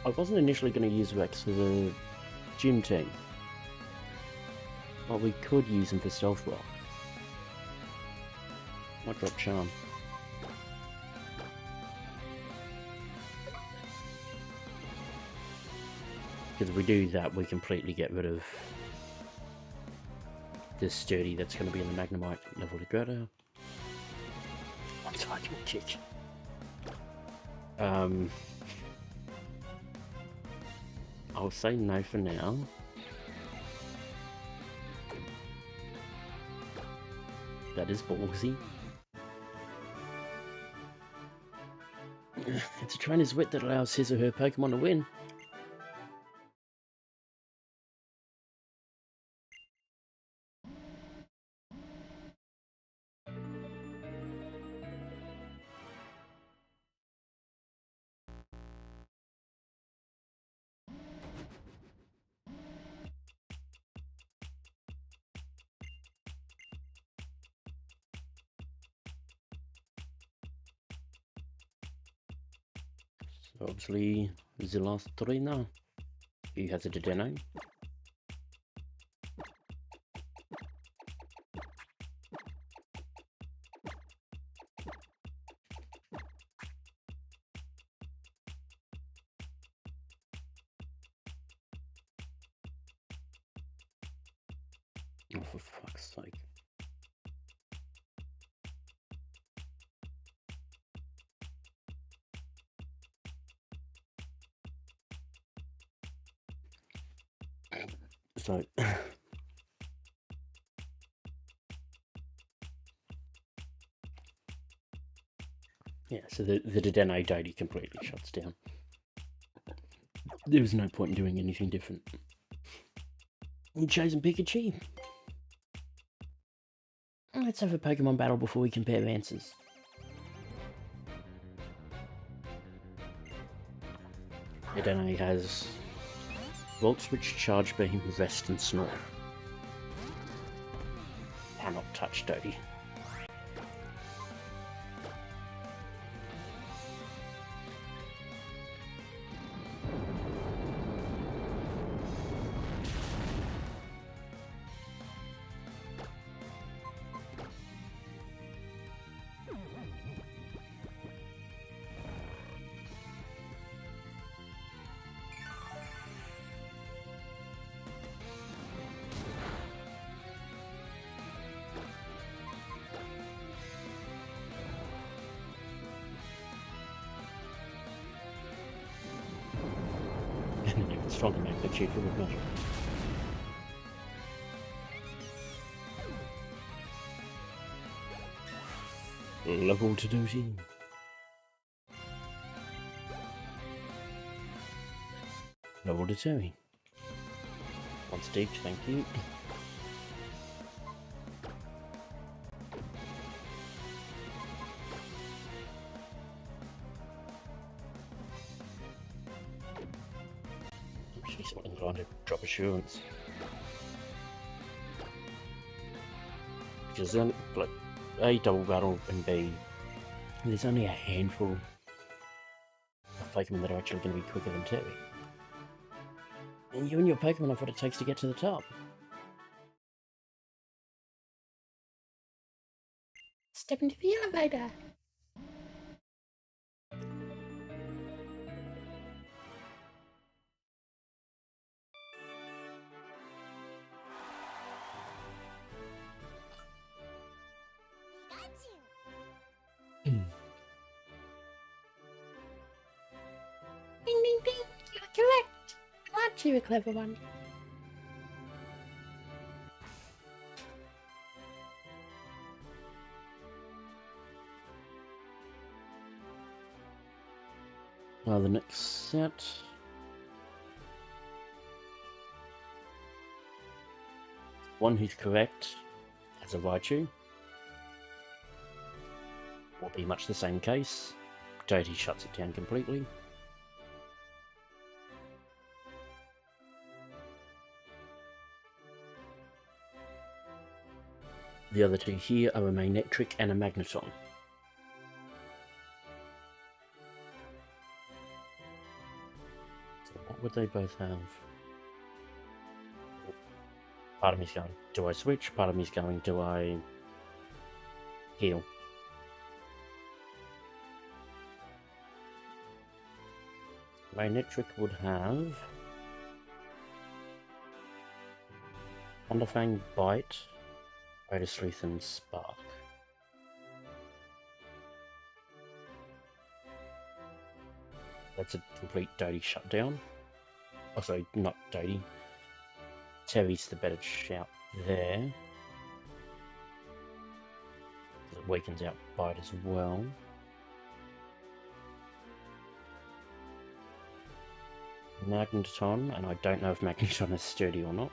I wasn't initially going to use Rex for the gym team, but we could use him for Stealth Rock. Might drop Charm. Because if we do that, we completely get rid of the Sturdy that's going to be in the Magnemite level to Greta. One side will kick. I'll say no for now. That is ballsy. It's a trainer's wit that allows his or her Pokemon to win. So obviously, the last three now. He has a Dedenne. Oh, for fuck's sake. So, yeah, so the Dedenne Daily completely shuts down. There was no point in doing anything different. You chosen Pikachu. Let's have a Pokemon battle before we compare answers. It only has Volt Switch, Charge Beam, Rest, and Snore. Cannot touch Dirty. Stronger magnitude for good measure. Level to Doty. Level to Terry. Once deep, thank you. Someone's going to drop assurance. Because then, like, A, double battle, and B, there's only a handful of Pokemon that are actually going to be quicker than Terry. And you and your Pokemon have what it takes to get to the top. Step into the elevator. Ding ding ding, you're correct. Aren't you a clever one? Well, the next set. One who's correct has a Raichu. Will be much the same case. Doty shuts it down completely. The other two here are a Manectric and a Magneton. So what would they both have? Part of me's going, do I switch? Part of me's going, do I heal? Manectric would have Thunderfang, Bite, Raider Sleuth, and Spark. That's a complete Doty shutdown. Oh, sorry, not Doty. Terry's the better shout there. It weakens out Bite as well. Magneton, and I don't know if Magneton is sturdy or not,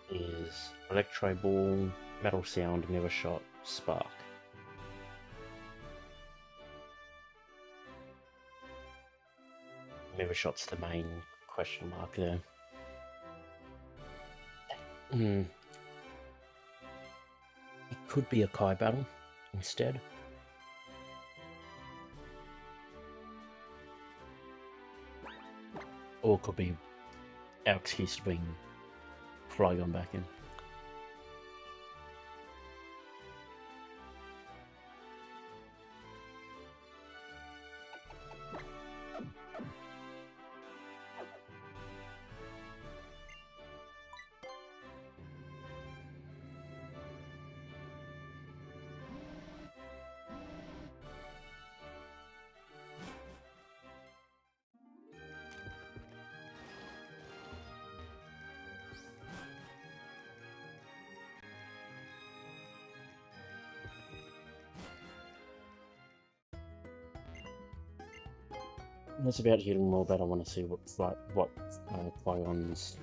is Electro Ball, Metal Sound, Mirror Shot, Spark. Mirror Shot's the main question mark there. It could be a Kai battle instead. Or it could be our excuse to bring Flygon back in. That's about healing more, but I want to see what Flygon's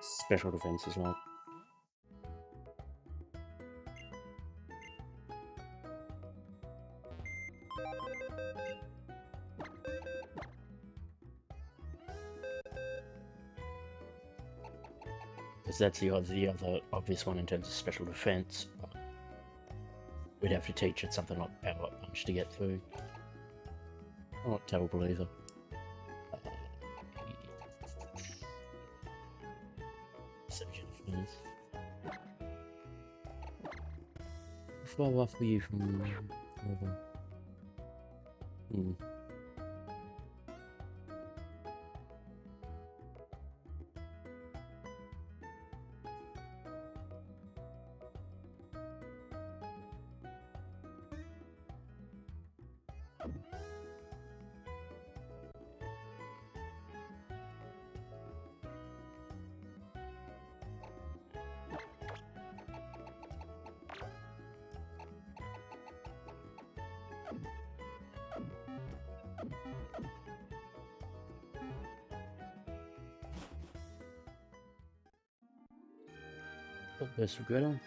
special defense is like. Because that's the other obvious one in terms of special defense. But we'd have to teach it something like Power Punch to get through. Not terrible either. Surgeon defense. How far off were you from over? Best regret on.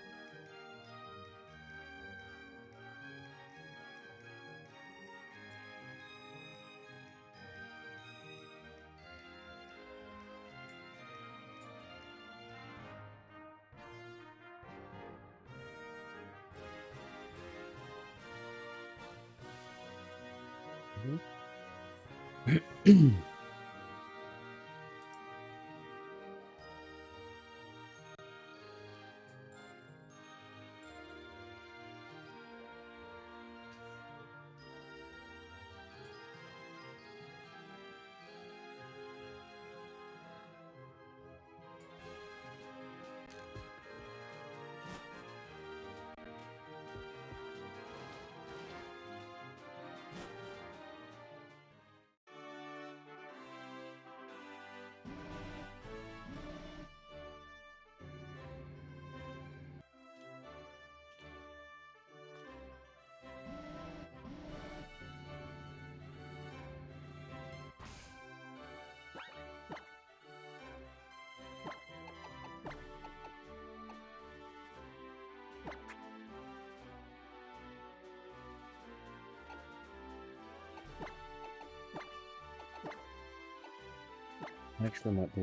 Actually, might be.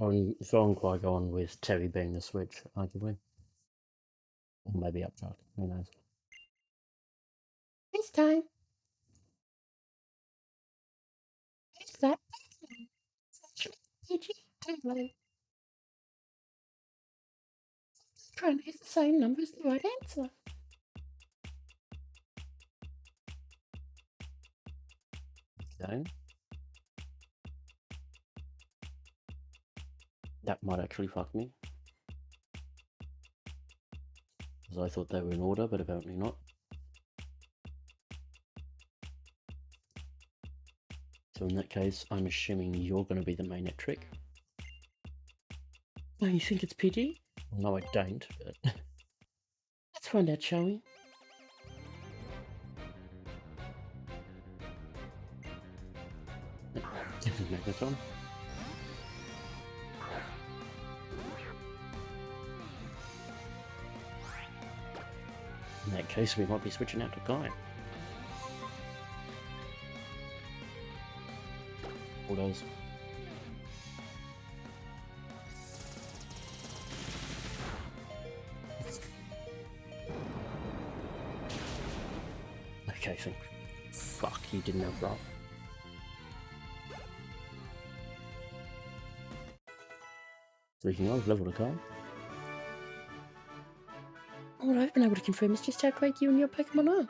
I'm throwing Qui-Gon with Terry being the switch, arguably. Or maybe Upchuck, who knows. This time. It's that Pokémon. PG totally. Trying to get the same number as the right answer. Okay. That might actually fuck me. Because I thought they were in order, but apparently not. So in that case, I'm assuming you're going to be the main trick. Oh, you think it's PG? Well, no, I don't, but... Let's find out, shall we? Magneton. In that case, we might be switching out to Guy. Bulldoze. Okay, think. Fuck, you didn't have that. Speaking of, level to car. All I've been able to confirm is just how great you and your Pokemon are.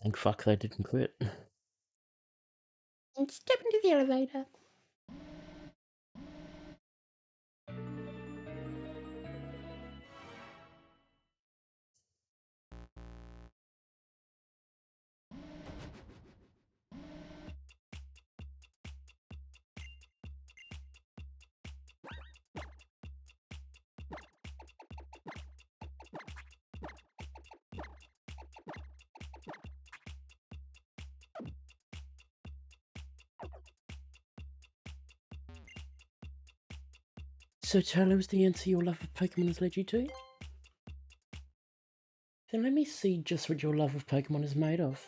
Thank fuck they didn't quit. And step into the elevator. So Talos, the answer your love of Pokemon has led you to? Then let me see just what your love of Pokemon is made of.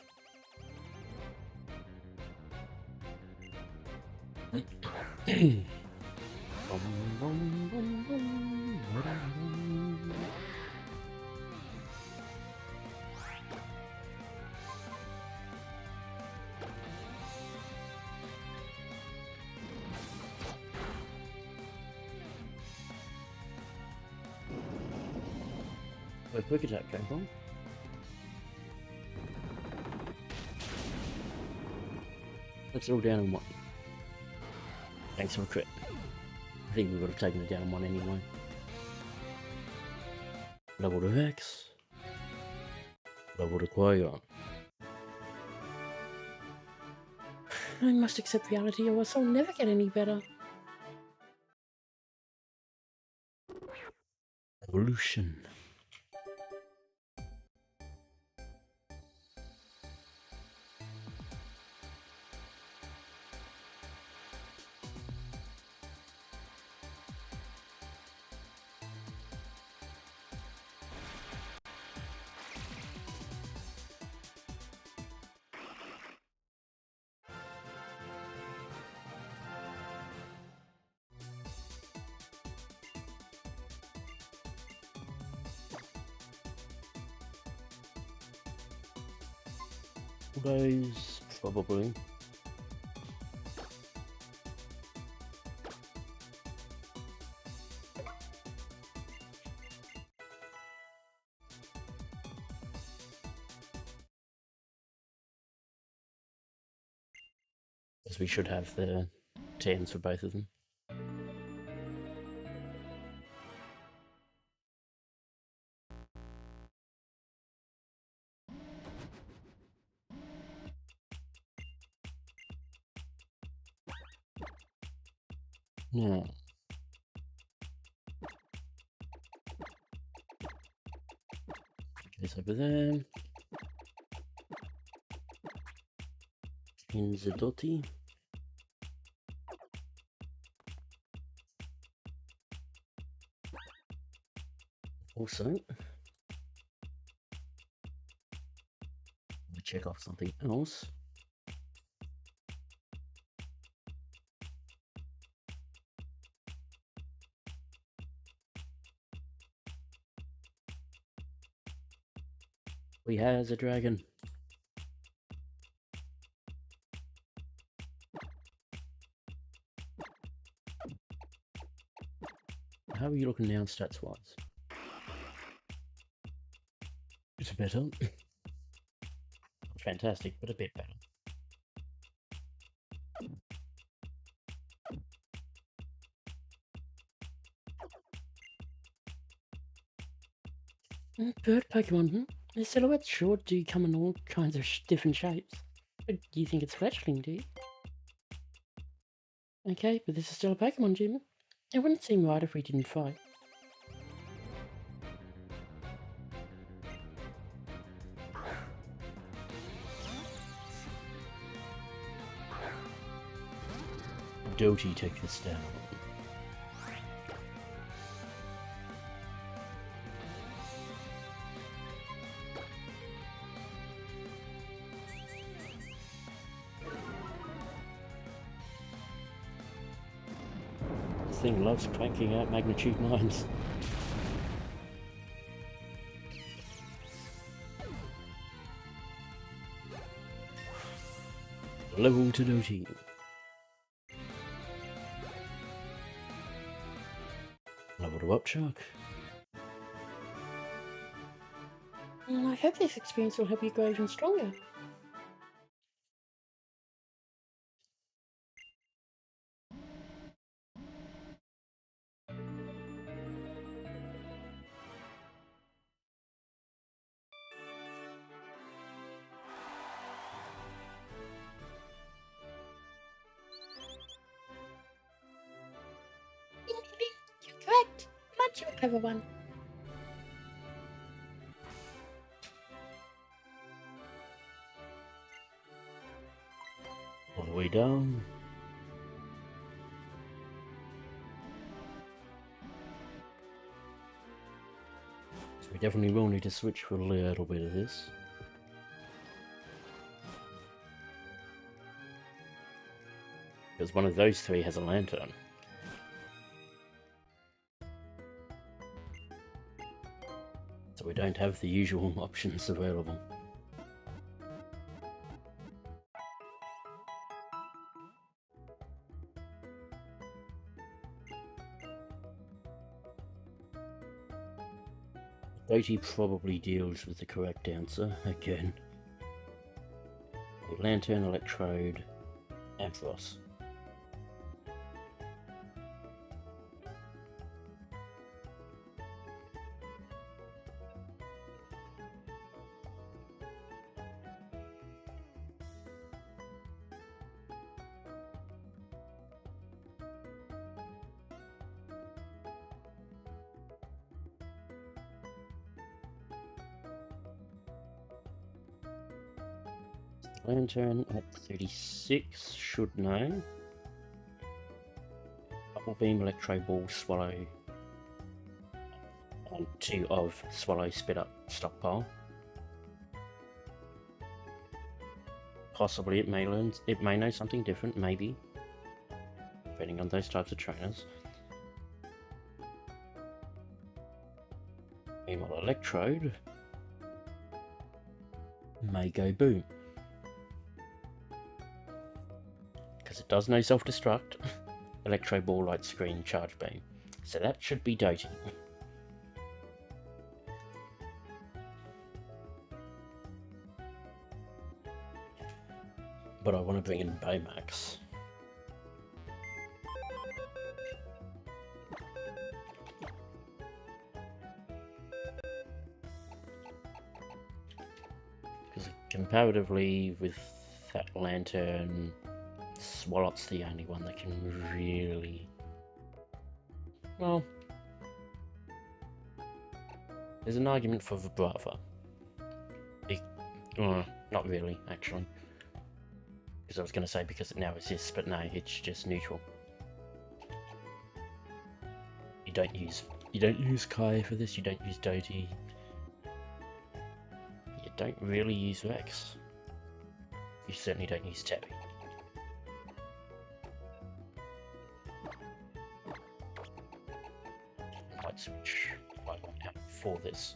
Where quick attack came from? Let's all down in one. Thanks for a crit. I think we would have taken it down in one anyway. Level to Vex. Level to Qui-Gon. I must accept reality or else I'll never get any better. Evolution. Days, probably. As we should have the TMs for both of them. Now, this over there. In Zedoti. Also, we check off something else. We has a dragon. How are you looking now, stats wise? It's better. Not fantastic, but a bit better. Bird Pokemon, hmm? The silhouettes sure do come in all kinds of different shapes. But you think it's fletchling, do you? Okay, but this is still a Pokemon gym. It wouldn't seem right if we didn't fight. Doty, take this down. This thing loves clanking out magnitude mines. Level to Doty. Level to Upchuck. I hope this experience will help you grow even stronger. You're correct. Much a clever one. All the way down. We definitely will need to switch for a little bit of this. Because one of those three has a lantern. So we don't have the usual options available. Doty probably deals with the correct answer again. A lantern, electrode, Ampharos. Lantern at 36 should know. Double beam, electro ball, swallow, and 2 of swallow, spit up, stockpile. Possibly it may know something different, maybe, depending on those types of trainers. Meanwhile, electrode may go boom. Because it does know self-destruct, electro ball, light screen, charge beam. So that should be Doty. But I want to bring in Baymax. Because comparatively with that lantern, Swallop's the only one that can really... Well, there's an argument for Vibrava. Not really, actually. Because I was going to say because it now exists, but no, it's just neutral. You don't use Kai for this, you don't use Doty. You don't really use Rex. You certainly don't use Tevi. Might switch Light one out for this.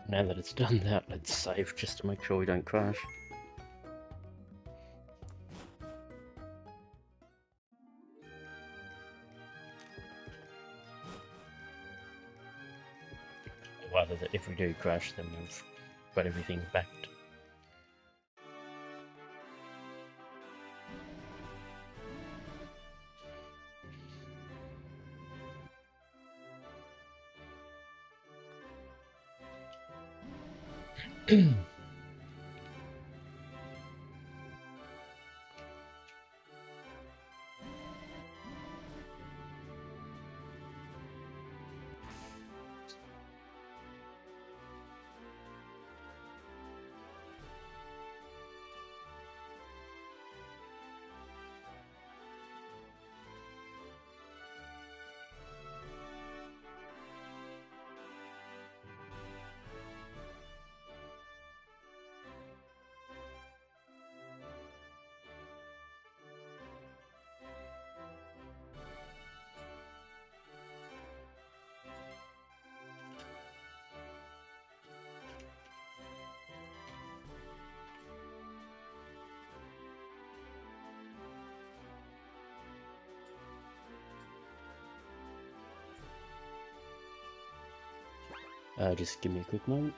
Now that it's done that, let's save just to make sure we don't crash. Rather that if we do crash, then we've got everything backed. Just give me a quick moment.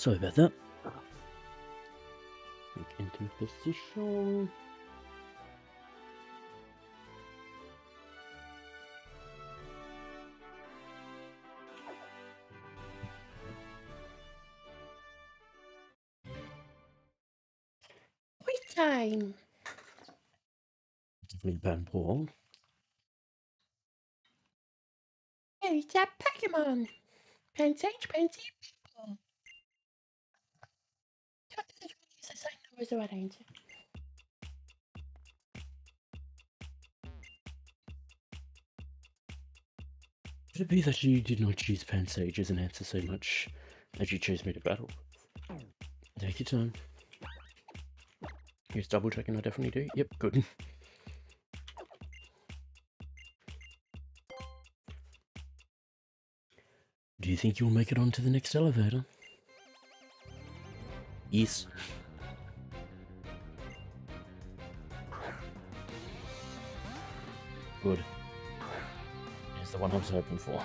Sorry about that. Back into position. Quick time. Definitely ban Paul. It's that Pokémon. Pansage, Pansy, people. What does it use the same number as the right answer? Could it be that you did not choose Pansage as an answer so much as you chose me to battle? Take your time. Just double checking, I definitely do. Yep, good. Do you think you'll make it onto the next elevator? Yes. Good. Here's the one I was hoping for.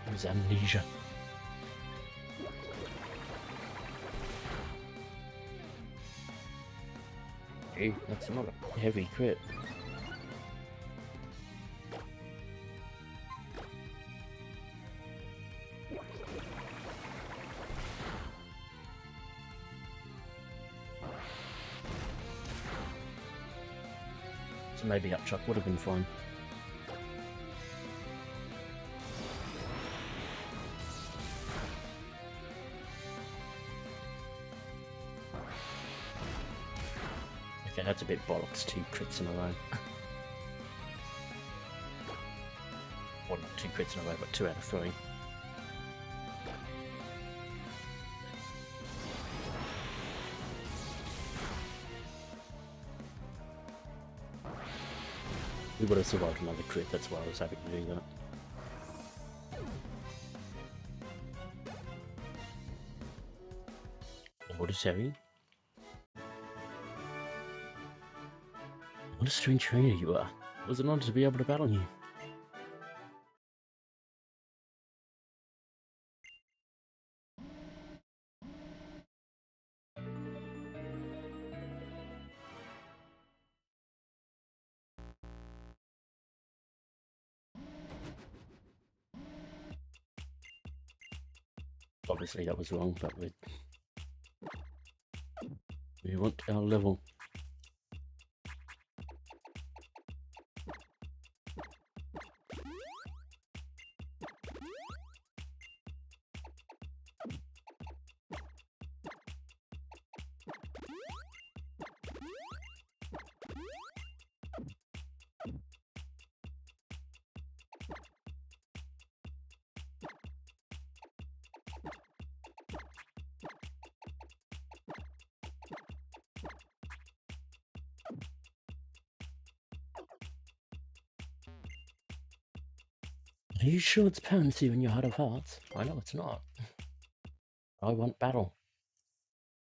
It was amnesia. Gee, that's not a heavy crit. So maybe Upchuck would have been fine. Okay, that's a bit bollocks, 2 crits in a row. Well, not 2 crits in a row, but 2 out of 3. We would have survived another crit, that's why I was happy to do that. What is Harry? What a strange trainer you are. It was an honor to be able to battle you. Obviously that was wrong, but we want our level. Are you sure it's Pansy in your heart of hearts? I know it's not. I want battle.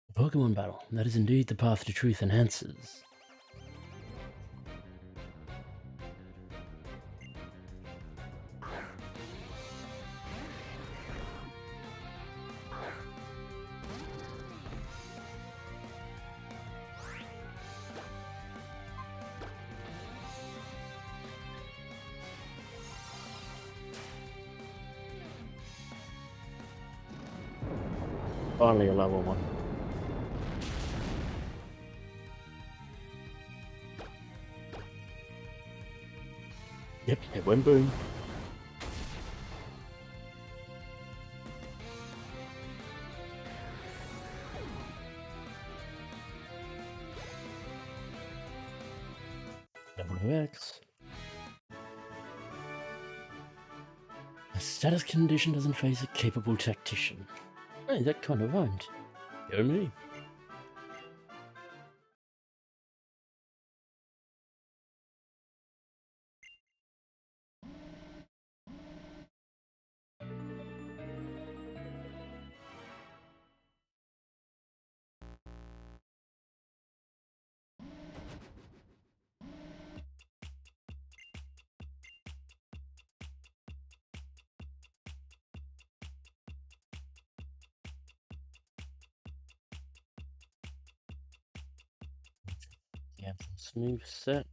A Pokemon battle. That is indeed the path to truth and answers. Finally a level 1. Yep, it went boom. WX. A status condition doesn't face a capable tactician. Hey, that kind of rhymed. Go me. Yeah, smooth set.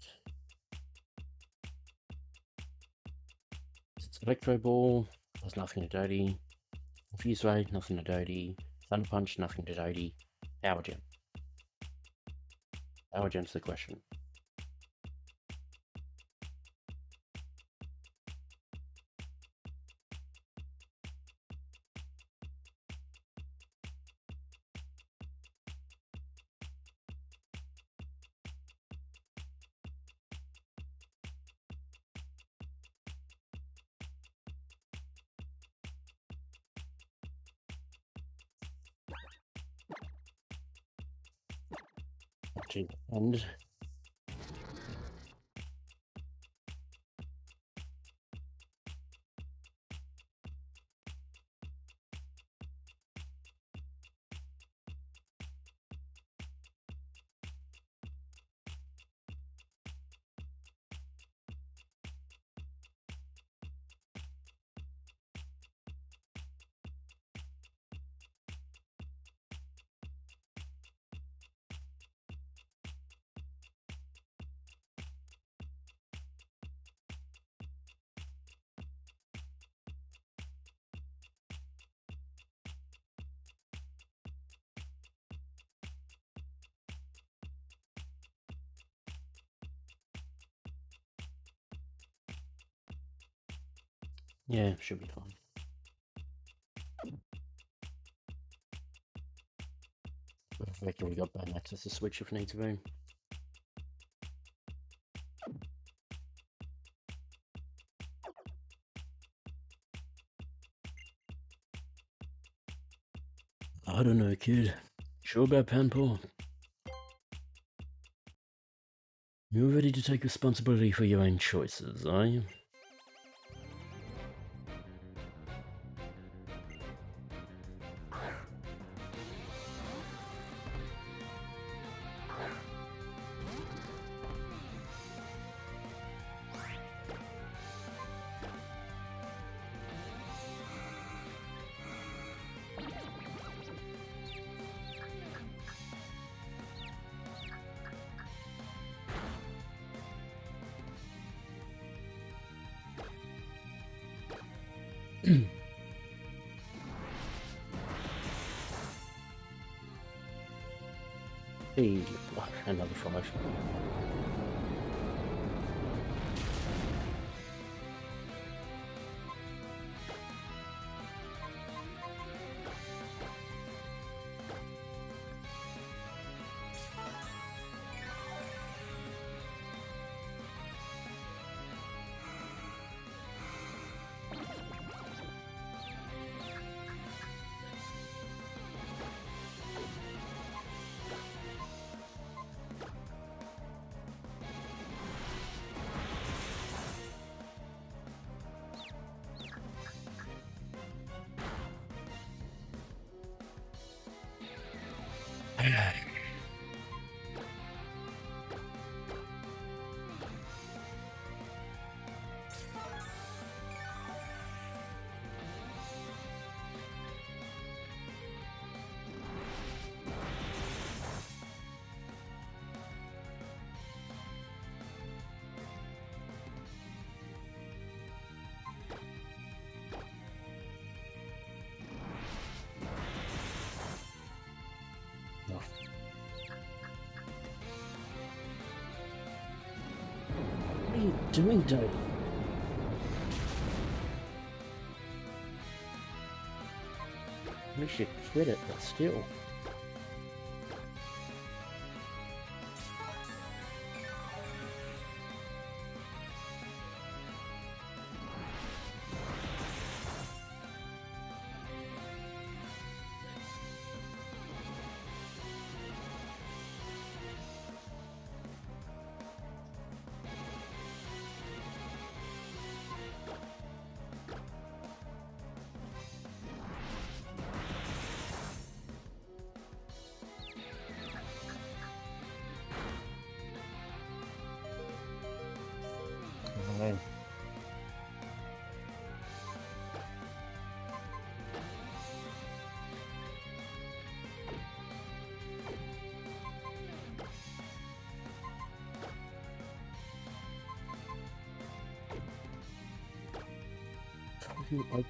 It's Electro Ball, there's nothing to dirty. Fuse Ray, nothing to dirty. Thunder Punch, nothing to dirty. Power Gem. Power Gem's the question. And yeah, should be fine. Perfect, we got bone access to switch if needs be. I don't know, kid. Sure about Panpour? You're ready to take responsibility for your own choices, are you? Hey, another 5. What are you doing, Dodie? We should quit it, but still. Okay.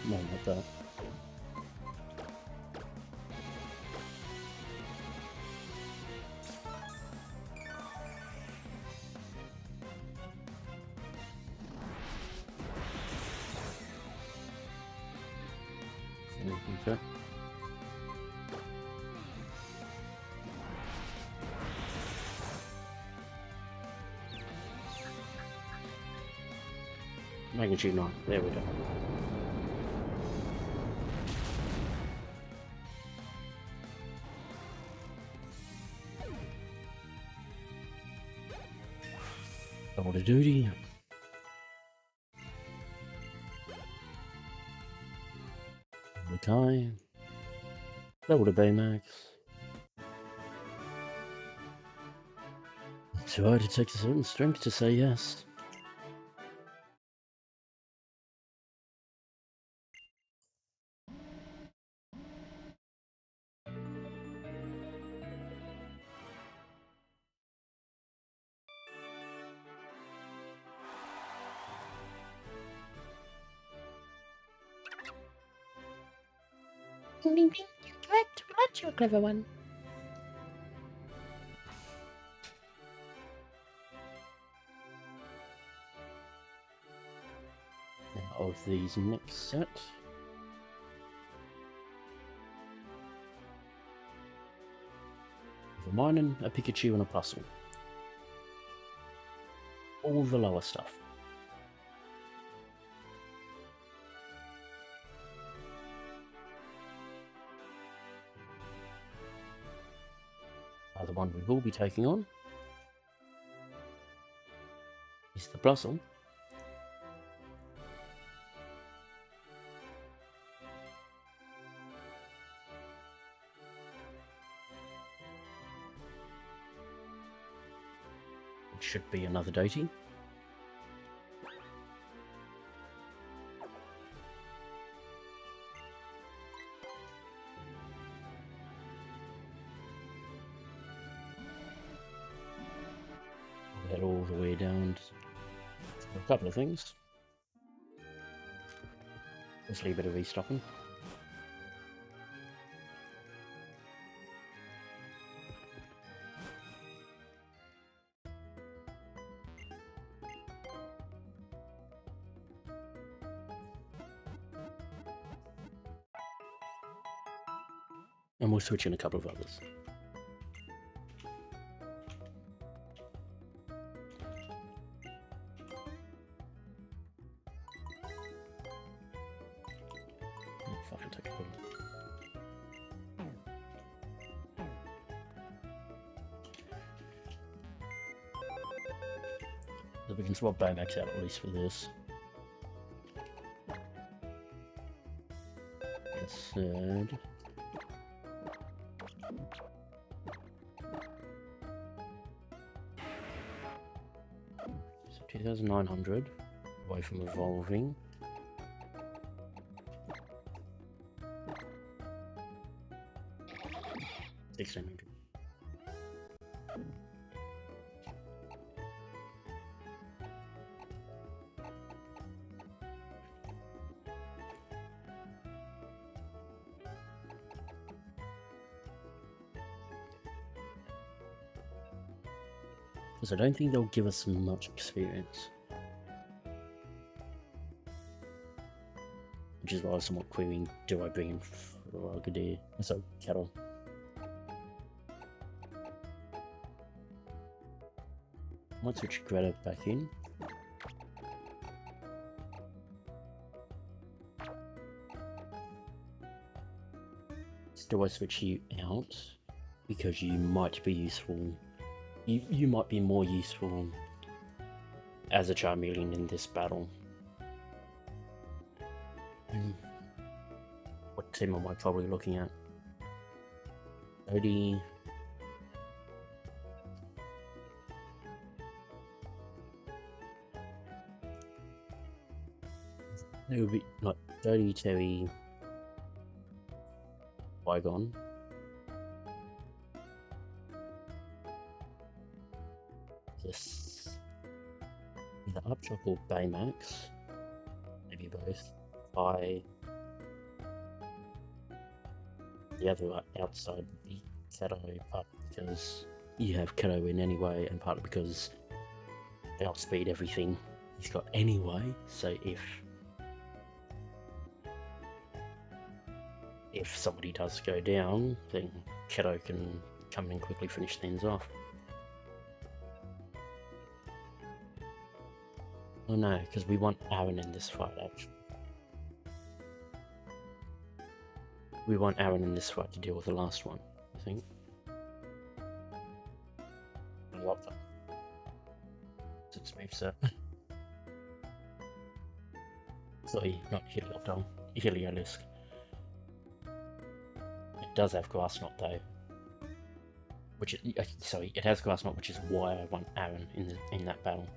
No, not that. Okay. Magnitude 9. There we go. Double the duty. Okay. Double the Baymax. Too hard to take a certain strength to say yes. Ding ding ding, you're correct. But you're a clever one. Now of these next set. A Minun, a Pikachu, and a Puzzle. All the lower stuff. The one we will be taking on is the Puzzle. It should be another Doty. We'll head all the way down to a couple of things. Firstly, a bit of restocking. And we'll switch in a couple of others. Fucking take a pull. So we can swap Baymax out at least for this. Third. So 2,900 away from evolving. 1,600. Because I don't think they'll give us much experience. Which is why I was somewhat querying, do I bring in Frogadier? So, Cattle. Might switch Greta back in. Do I switch you out? Because you might be useful You might be more useful as a Charmeleon in this battle. What team am I probably looking at? Odie. It would be like Dodie, Terry, Bygone. Yes. Either Upchuck or Baymax. Maybe both. By the other outside would be Kato, partly because you have Kato in anyway, and partly because they outspeed everything he's got anyway. So if somebody does go down, then Kato can come in and quickly finish things off. Oh no, because we want Aaron in this fight actually. We want Aaron in this fight to deal with the last one, I think. I love that. It's moveset. Sorry, not Heliolisk. It does have Grass Knot though. It has Grass Knot, which is why I want Aaron in that battle.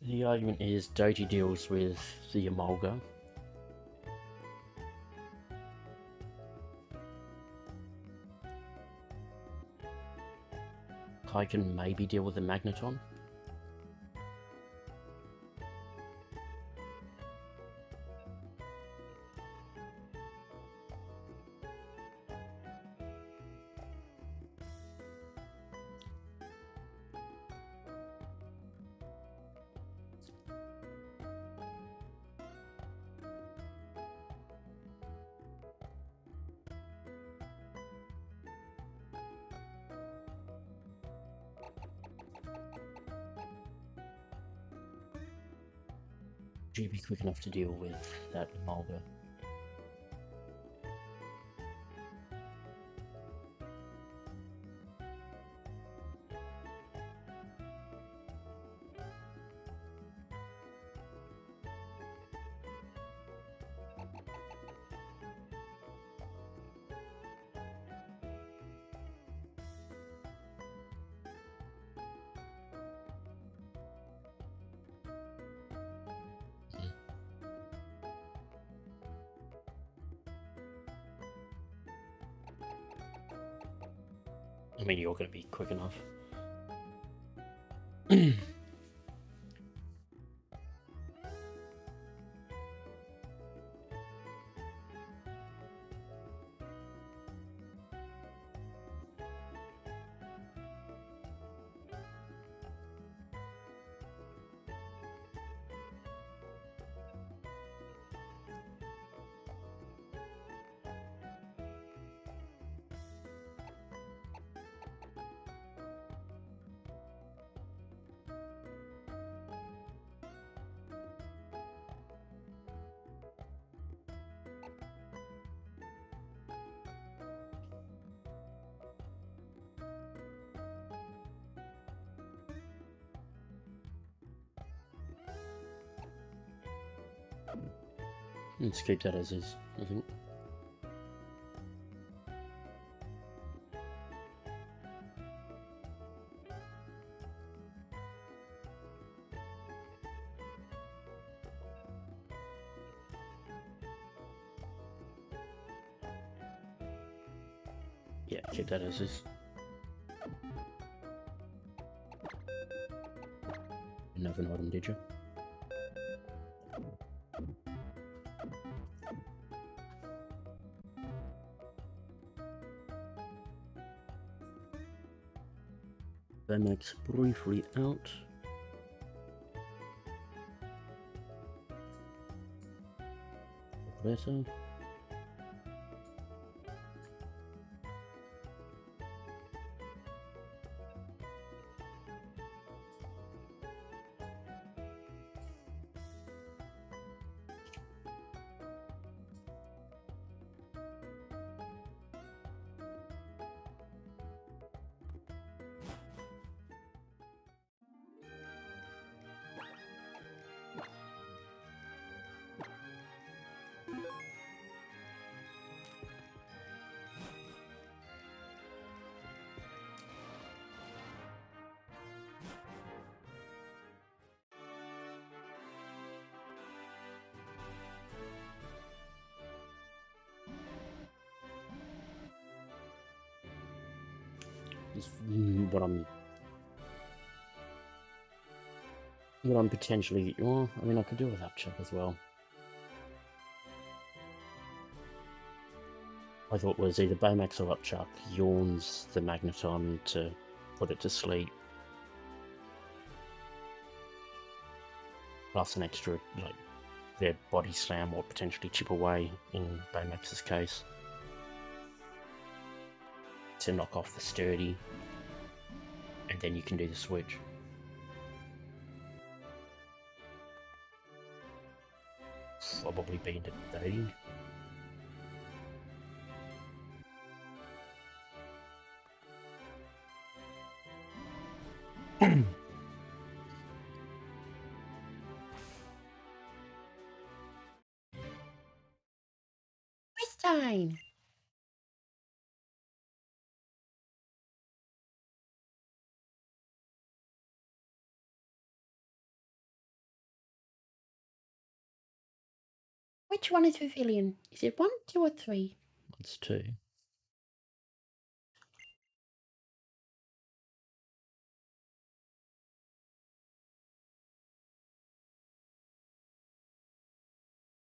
The argument is Doty deals with the Emolga. Kai can maybe deal with the Magneton. Would you be quick enough to deal with that Emolga? I mean, you're going to be quick enough. Let's keep that as is, I think. Yeah, keep that as is. didn't have an item, did you? Baymax briefly out. Better. Is what I'm potentially. Well, I mean, I could do with that check as well. I thought was either Baymax or Upchuck yawns the Magneton to put it to sleep. Plus an extra, like, their body slam or potentially chip away in Baymax's case. To knock off the sturdy. And then you can do the switch. Probably be into 30. Quiz time! Which one is Pavilion? Is it 1, 2, or 3? That's 2.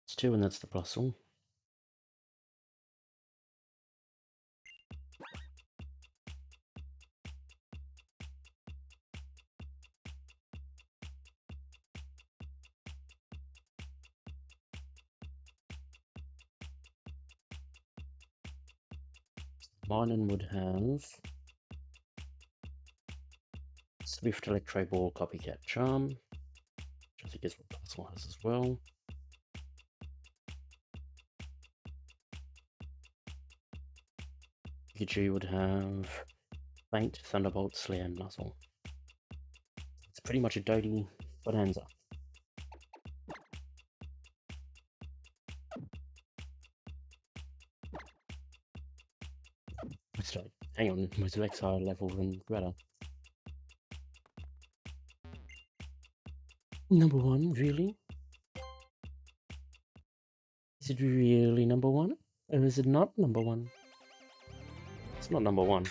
It's 2 and that's the puzzle. Minen would have Swift Electro Ball, Copycat Charm, which I think is what Puzzle has as well. Pikachu would have Faint, Thunderbolt, Slayer, and Muzzle. It's pretty much a Dodie bonanza. It's like, hang on, was Lex higher level than Greta? Number 1, really? Is it really number 1? Or is it not number 1? It's not number 1.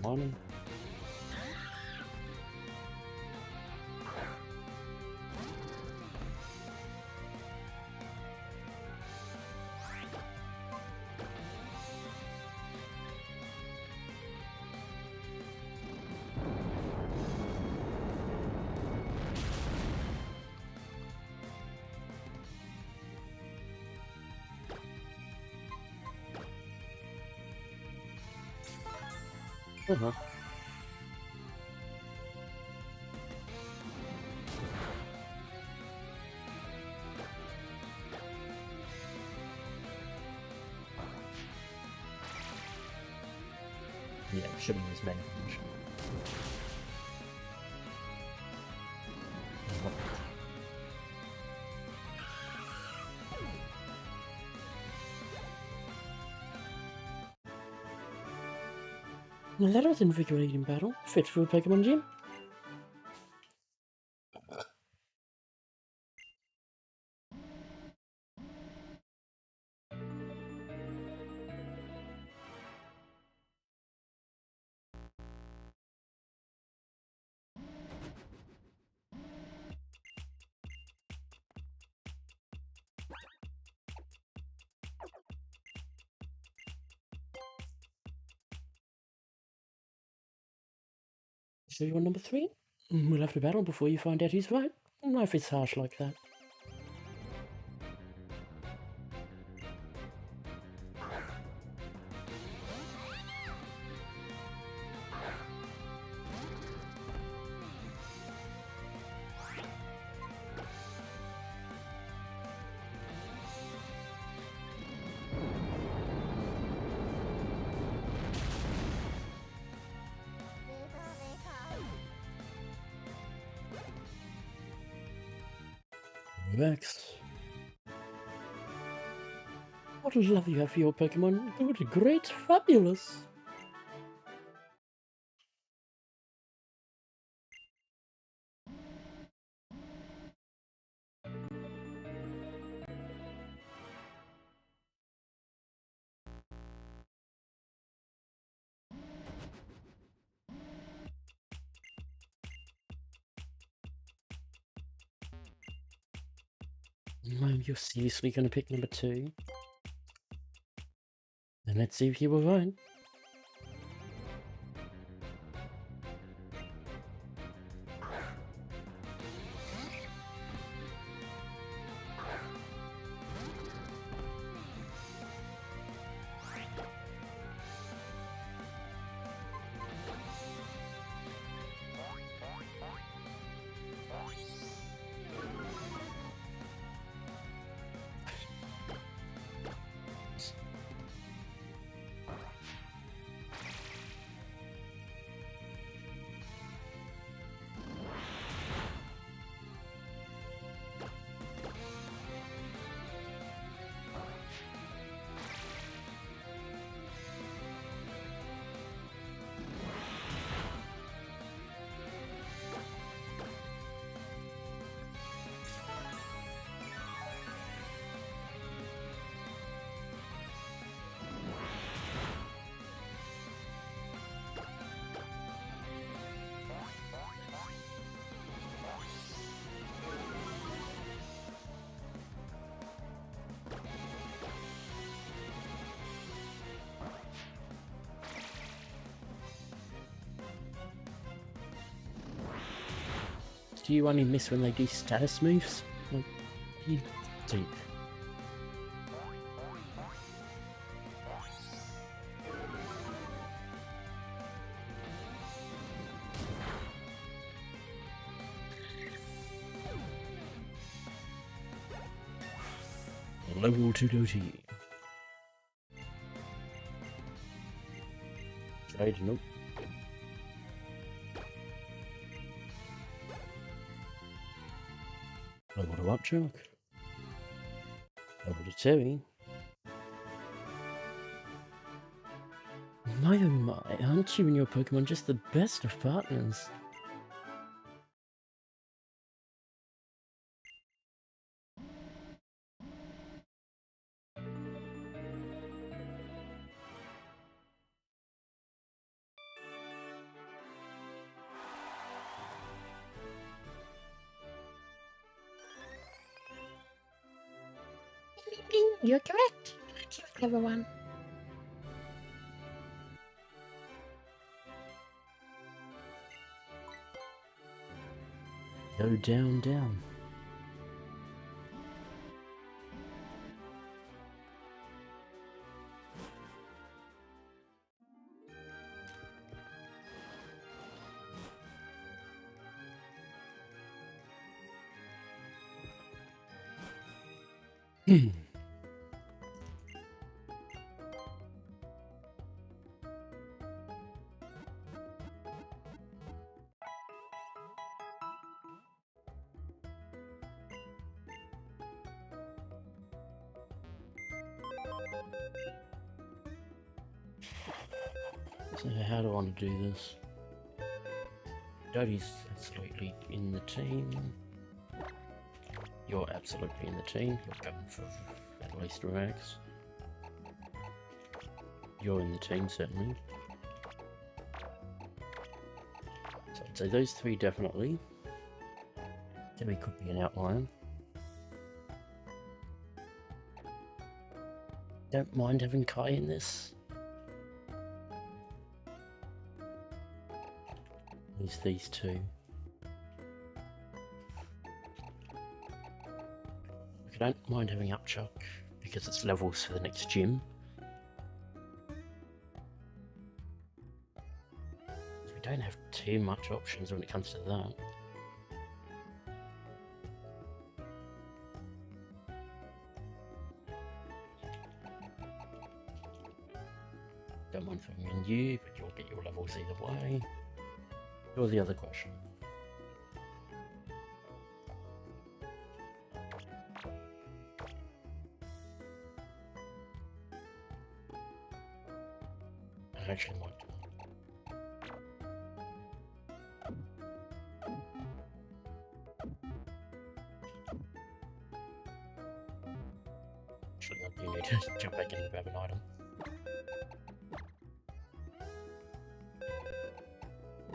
One. Uh-huh. Yeah, it should be his main function. Well, that was invigorating battle. Fit for a Pokemon gym. So you're number 3? We'll have to battle before you find out who's right. Life is harsh like that. Max. What a love you have for your Pokemon. Good, great, fabulous. Mom, you're seriously going to pick number 2? Then let's see if you were right. Do you only miss when they do status moves? Like, you think? Level 2 goatee. Trade, nope. Level 2 upchuck. Level 2 Terry. My oh my, aren't you and your Pokemon just the best of partners? Ding, ding, you're correct. Aren't you a clever one? Go down, down. So how do I want to do this? Doty's absolutely in the team. You're absolutely in the team. You're going for at least a max. You're in the team, certainly. So I'd say those 3 definitely. Dewey could be an outlier. Don't mind having Kai in this. is these two. I don't mind having Upchuck because it's levels for the next gym. We don't have too much options when it comes to that. Don't mind throwing in you, but you'll get your levels either way. Or the other question. I actually might do that. Actually, I do need to jump back in and grab an item.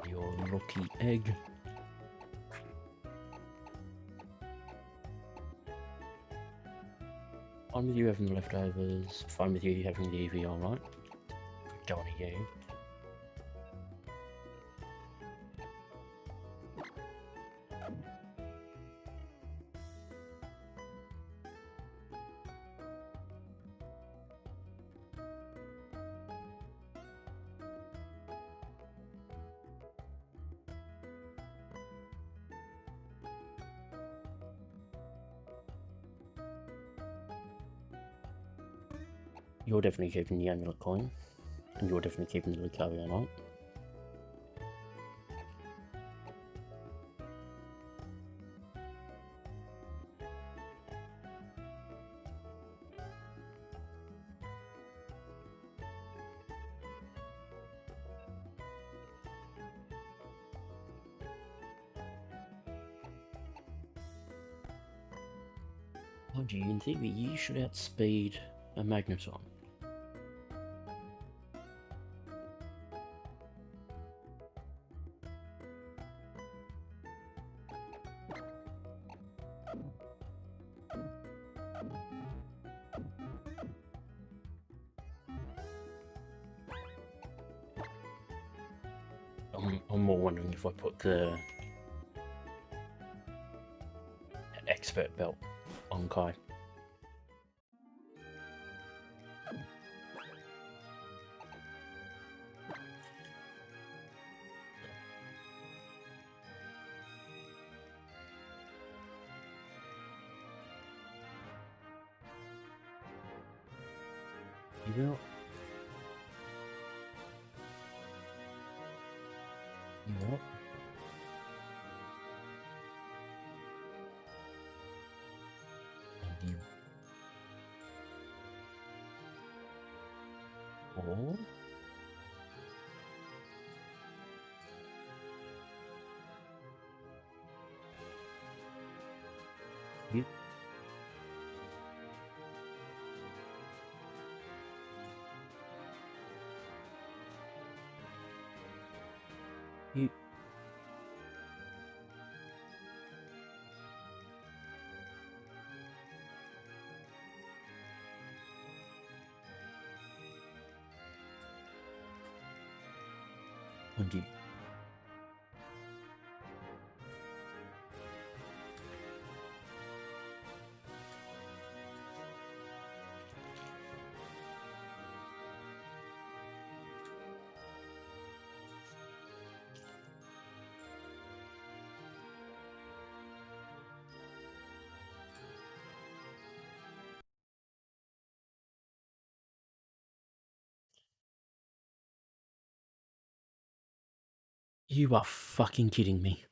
Your lucky egg. Fine with you having the leftovers, fine with you having the EVR, right? Go on to you. You're definitely keeping the amulet coin, and you're definitely keeping the Lucario, right? Mind you, in theory, you should outspeed a Magneton. I'm more wondering if I put the expert belt on Kai. You will. You will. And you. Oh. You. You. And you. You are fucking kidding me.